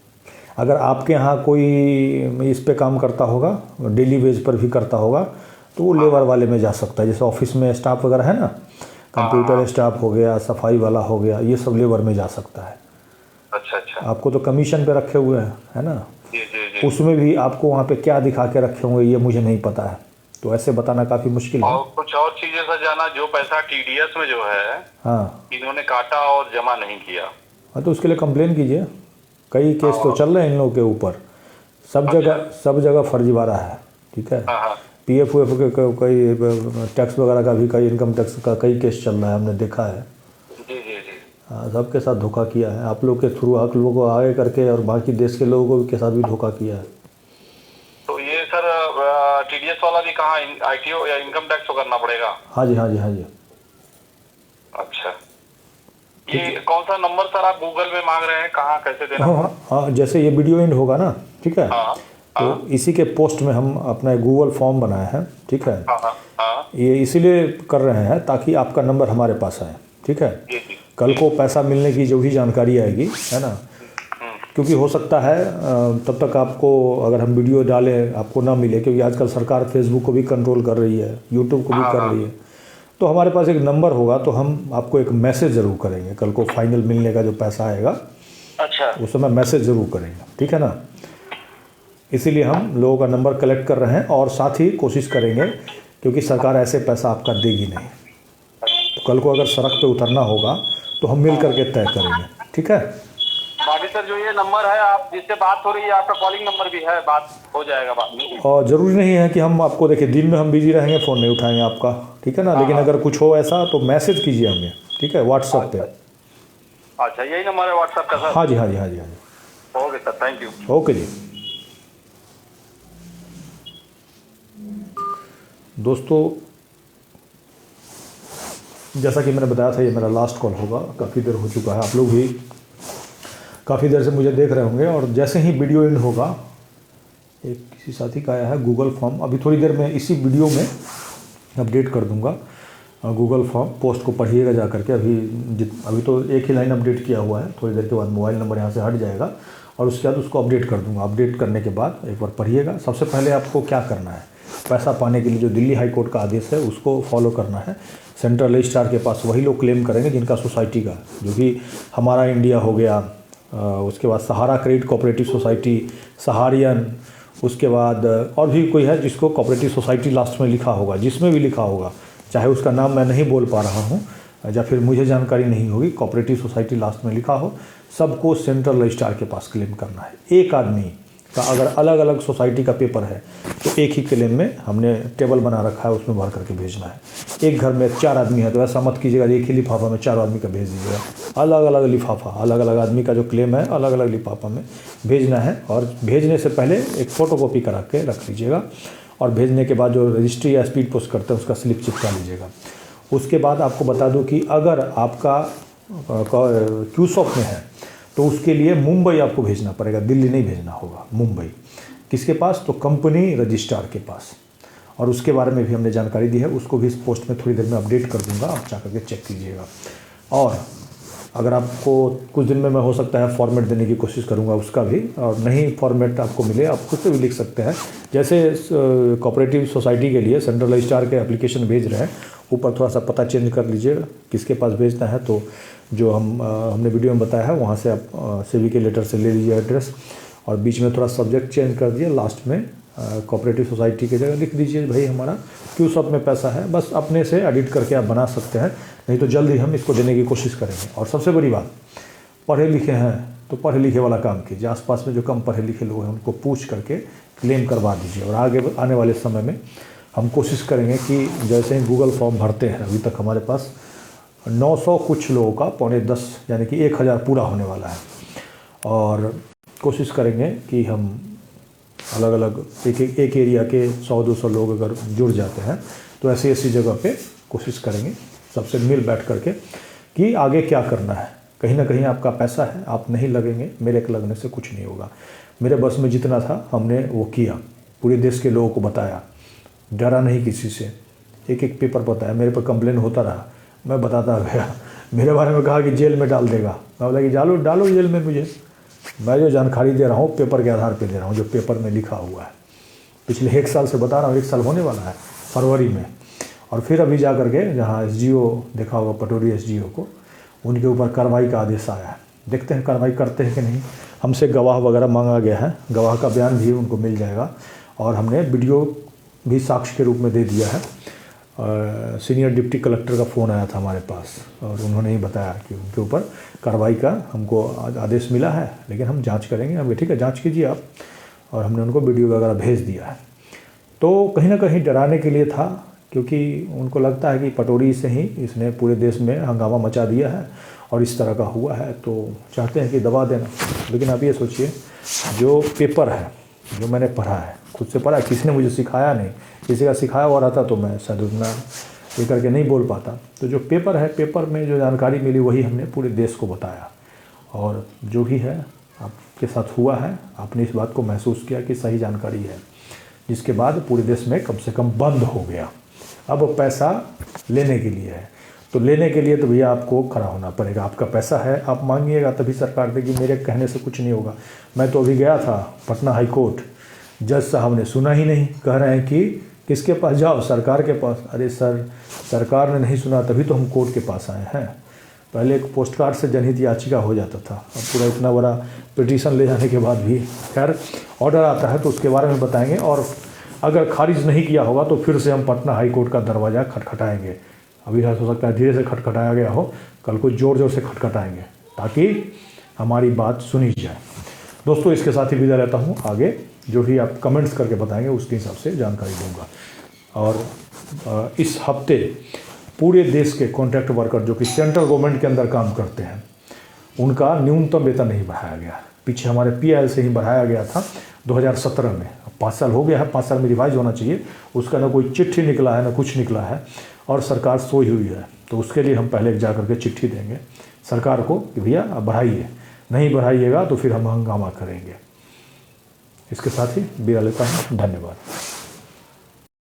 अगर आपके यहाँ कोई इस पे काम करता होगा, डेली वेज पर भी करता होगा, तो वो लेबर वाले में जा सकता है। जैसे ऑफिस में स्टाफ वगैरह है ना, कंप्यूटर स्टाफ हो गया, सफाई वाला हो गया, ये सब लेबर में जा सकता है। अच्छा अच्छा, आपको तो कमीशन पे रखे हुए हैं, है ना। जी जी जी। उसमें भी आपको वहाँ पे क्या दिखा के रखे होंगे ये मुझे नहीं पता है, तो ऐसे बताना काफ़ी मुश्किल है। और कुछ और चीजें सर जाना, जो पैसा टीडीएस में जो है हाँ, इन्होंने काटा और जमा नहीं किया। हाँ तो उसके लिए कंप्लेन कीजिए। कई केस तो चल रहे हैं इन लोगों के ऊपर, सब जगह फर्जीवाड़ा है, ठीक है। पीएफ के कई टैक्स वगैरह का भी, कई इनकम टैक्स का कई केस चल रहा है, हमने देखा है। जी जी जी, हाँ, सबके साथ धोखा किया है आप लोग के थ्रू, आप लोगों को आगे करके, और बाकी देश के लोगों के साथ भी धोखा किया है। तो ये सर टीडीएस वाला भी कहाँ, आईटीओ या इनकम टैक्स को करना पड़ेगा? हाँ जी, हाँ जी, हाँ जी। अच्छा, ये कौन सा नंबर सर आप गूगल में मांग रहे हैं, कहाँ कैसे देना? हाँ, जैसे ये वीडियो एंड होगा ना, ठीक है, हाँ, तो इसी के पोस्ट में हम अपना गूगल फॉर्म बनाए हैं, ठीक है। हाँ, ये इसीलिए कर रहे हैं ताकि आपका नंबर हमारे पास आए, ठीक है। जी जी, कल को पैसा मिलने की जो भी जानकारी आएगी, है ना, क्योंकि हो सकता है तब तक आपको, अगर हम वीडियो डालें आपको ना मिले, क्योंकि आजकल सरकार फेसबुक को भी कंट्रोल कर रही है, यूट्यूब को भी कर रही है, तो हमारे पास एक नंबर होगा, तो हम आपको एक मैसेज ज़रूर करेंगे कल को फाइनल मिलने का जो पैसा आएगा। अच्छा, उस समय मैसेज ज़रूर करेंगे, ठीक है ना। इसीलिए हम लोगों का नंबर कलेक्ट कर रहे हैं, और साथ ही कोशिश करेंगे, क्योंकि सरकार ऐसे पैसा आपका देगी नहीं। तो कल को अगर सड़क पे उतरना होगा तो तो हम मिल करके तय करेंगे, ठीक है। बाकी सर जो ये नंबर है आप जिससे बात हो रही है, आपका कॉलिंग नंबर भी है, बात हो जाएगा बाद में। और ज़रूरी नहीं है कि हम आपको, देखिए दिन में हम बिजी रहेंगे, फ़ोन नहीं उठाएंगे आपका, ठीक है ना। लेकिन अगर कुछ हो ऐसा तो मैसेज कीजिए हमें, ठीक है, व्हाट्सएप पे। अच्छा यही नंबर है व्हाट्सएप का सर? हाँ जी, हाँ जी, हाँ जी, हाँ जी। Okay sir, thank you. Okay जी। दोस्तों जैसा कि मैंने बताया था, ये मेरा लास्ट कॉल होगा, काफ़ी देर हो चुका है, आप लोग भी काफ़ी देर से मुझे देख रहे होंगे। और जैसे ही वीडियो एंड होगा, एक किसी साथी का आया है गूगल फॉर्म, अभी थोड़ी देर में इसी वीडियो में अपडेट कर दूंगा गूगल फॉर्म, पोस्ट को पढ़िएगा जा करके। अभी तो एक ही लाइन अपडेट किया हुआ है, थोड़ी देर के बाद मोबाइल नंबर यहाँ से हट जाएगा और उसके बाद उसको अपडेट कर दूंगा। अपडेट करने के बाद एक बार पढ़िएगा। सबसे पहले आपको क्या करना है, पैसा पाने के लिए जो दिल्ली हाई कोर्ट का आदेश है उसको फॉलो करना है। सेंट्रल रजिस्ट्रार के पास वही लोग क्लेम करेंगे जिनका सोसाइटी का, जो भी हमारा इंडिया हो गया, उसके बाद सहारा क्रेडिट कोऑपरेटिव सोसाइटी, सहारियन, उसके बाद और भी कोई है जिसको कोऑपरेटिव सोसाइटी लास्ट में लिखा होगा, जिसमें भी लिखा होगा, चाहे उसका नाम मैं नहीं बोल पा रहा हूँ या फिर मुझे जानकारी नहीं होगी, कोऑपरेटिव सोसाइटी लास्ट में लिखा हो, सबको सेंट्रल रजिस्ट्रार के पास क्लेम करना है। एक आदमी का अगर अलग अलग सोसाइटी का पेपर है तो एक ही क्लेम में हमने टेबल बना रखा है, उसमें भर करके भेजना है। एक घर में 4 आदमी है तो ऐसा मत कीजिएगा एक ही लिफाफा में 4 आदमी का भेज दीजिएगा, अलग अलग लिफाफा, अलग अलग आदमी का जो क्लेम है अलग अलग लिफाफा में भेजना है। और भेजने से पहले एक फ़ोटोकॉपी करा के रख लीजिएगा और भेजने के बाद जो रजिस्ट्री या स्पीड पोस्ट करते हैं उसका स्लिप चिपका लीजिएगा। उसके बाद आपको बता दूं कि अगर आपका क्यूसॉप में है तो उसके लिए मुंबई आपको भेजना पड़ेगा, दिल्ली नहीं भेजना होगा, मुंबई। किसके पास? तो कंपनी रजिस्ट्रार के पास। और उसके बारे में भी हमने जानकारी दी है, उसको भी इस पोस्ट में थोड़ी देर में अपडेट कर दूंगा, आप जा करके चेक कीजिएगा। और अगर आपको कुछ दिन में मैं हो सकता है फॉर्मेट देने की कोशिश करूंगा उसका भी, और नहीं फॉर्मेट आपको मिले आप खुद से भी लिख सकते हैं। जैसे कोऑपरेटिव सोसाइटी के लिए सेंट्रल रजिस्ट्रार के एप्लीकेशन भेज रहे हैं, ऊपर थोड़ा सा पता चेंज कर लीजिएगा किसके पास भेजना है। तो जो हमने वीडियो में बताया है वहाँ से आप सीवी के लेटर से ले लीजिए एड्रेस, और बीच में थोड़ा सब्जेक्ट चेंज कर दिए, लास्ट में कोऑपरेटिव सोसाइटी की जगह लिख दीजिए भाई हमारा क्यूसॉप में पैसा है। बस अपने से एडिट करके आप बना सकते हैं, नहीं तो जल्द ही हम इसको देने की कोशिश करेंगे। और सबसे बड़ी बात, पढ़े लिखे हैं तो पढ़े लिखे वाला काम कीजिए। आसपास में जो कम पढ़े लिखे लोग हैं उनको पूछ करके क्लेम करवा दीजिए। और आगे आने वाले समय में हम कोशिश करेंगे कि जैसे ही गूगल फॉर्म भरते हैं, अभी तक हमारे पास 900 कुछ लोगों का 9.5 यानी कि 1000 पूरा होने वाला है। और कोशिश करेंगे कि हम अलग अलग एक एरिया के 100-200 लोग अगर जुड़ जाते हैं तो ऐसी जगह पे कोशिश करेंगे सबसे मिल बैठ करके कि आगे क्या करना है। कहीं ना कहीं आपका पैसा है, आप नहीं लगेंगे, मेरे के लगने से कुछ नहीं होगा। मेरे बस में जितना था हमने वो किया, पूरे देश के लोगों को बताया, डरा नहीं किसी से, एक एक पेपर बताया। मेरे पर कंप्लेन होता रहा, मैं बताता गया, मेरे बारे में कहा कि जेल में डाल देगा, मैं बोला कि डालो जेल में, मुझे मैं जो जानकारी दे रहा हूँ पेपर के आधार पे दे रहा हूँ, जो पेपर में लिखा हुआ है। पिछले 1 साल से बता रहा हूँ, 1 साल होने वाला है फरवरी में। और फिर अभी जा करके जहाँ एसडीओ देखा होगा, पटोरी एसडीओ को, उनके ऊपर कार्रवाई का आदेश आया है। देखते हैं कार्रवाई करते हैं कि नहीं। हमसे गवाह वगैरह मांगा गया है, गवाह का बयान भी उनको मिल जाएगा। और हमने वीडियो भी साक्ष्य के रूप में दे दिया है। सीनियर डिप्टी कलेक्टर का फ़ोन आया था हमारे पास और उन्होंने ही बताया कि उनके ऊपर कार्रवाई का हमको आदेश मिला है, लेकिन हम जांच करेंगे। हम ठीक है जांच कीजिए आप। और हमने उनको वीडियो वगैरह भेज दिया है। तो कहीं ना कहीं डराने के लिए था, क्योंकि उनको लगता है कि पटोरी से ही इसने पूरे देश में हंगामा मचा दिया है और इस तरह का हुआ है, तो चाहते हैं कि दबा देना। लेकिन आप ये सोचिए, जो पेपर है जो मैंने पढ़ा है, खुद से पढ़ा, किसी ने मुझे सिखाया नहीं, किसी का सिखाया हुआ रहता तो मैं शायद उतना ये करके नहीं बोल पाता। तो जो पेपर है, पेपर में जो जानकारी मिली वही हमने पूरे देश को बताया। और जो भी है आपके साथ हुआ है, आपने इस बात को महसूस किया कि सही जानकारी है, जिसके बाद पूरे देश में कम से कम बंद हो गया। अब पैसा लेने के लिए है, तो लेने के लिए तो भैया आपको खड़ा होना पड़ेगा। आपका पैसा है, आप मांगिएगा तभी सरकार देगी, मेरे कहने से कुछ नहीं होगा। मैं तो अभी गया था पटना हाई कोर्ट, जज साहब ने सुना ही नहीं, कह रहे हैं कि किसके पास जाओ, सरकार के पास। अरे सर, सरकार ने नहीं सुना तभी तो हम कोर्ट के पास आए हैं। पहले एक पोस्ट कार्ड से जनहित याचिका हो जाता था, अब पूरा इतना बड़ा पिटीशन ले जाने के बाद भी खैर ऑर्डर आता है तो उसके बारे में बताएंगे। और अगर खारिज नहीं किया होगा तो फिर से हम पटना हाई कोर्ट का दरवाज़ा खटखटाएंगे। अभी हो सकता है धीरे से खटखटाया गया हो, कल को ज़ोर ज़ोर से खटखटाएंगे ताकि हमारी बात सुनी जाए। दोस्तों इसके साथ ही विदा लेता हूँ। आगे जो भी आप कमेंट्स करके बताएंगे उसके हिसाब से जानकारी दूंगा। और इस हफ्ते पूरे देश के कॉन्ट्रैक्ट वर्कर जो कि सेंट्रल गवर्नमेंट के अंदर काम करते हैं उनका न्यूनतम वेतन नहीं बढ़ाया गया। पीछे हमारे PIL से ही बढ़ाया गया था 2017 में। अब 5 साल हो गया है, 5 साल में रिवाइज होना चाहिए। उसका ना कोई चिट्ठी निकला है ना कुछ निकला है और सरकार सोई हुई है। तो उसके लिए हम पहले जा करके चिट्ठी देंगे सरकार को कि भैया अब बढ़ाइए, नहीं बढ़ाइएगा तो फिर हम हंगामा करेंगे। इसके साथ ही विदा लेता हूँ। धन्यवाद।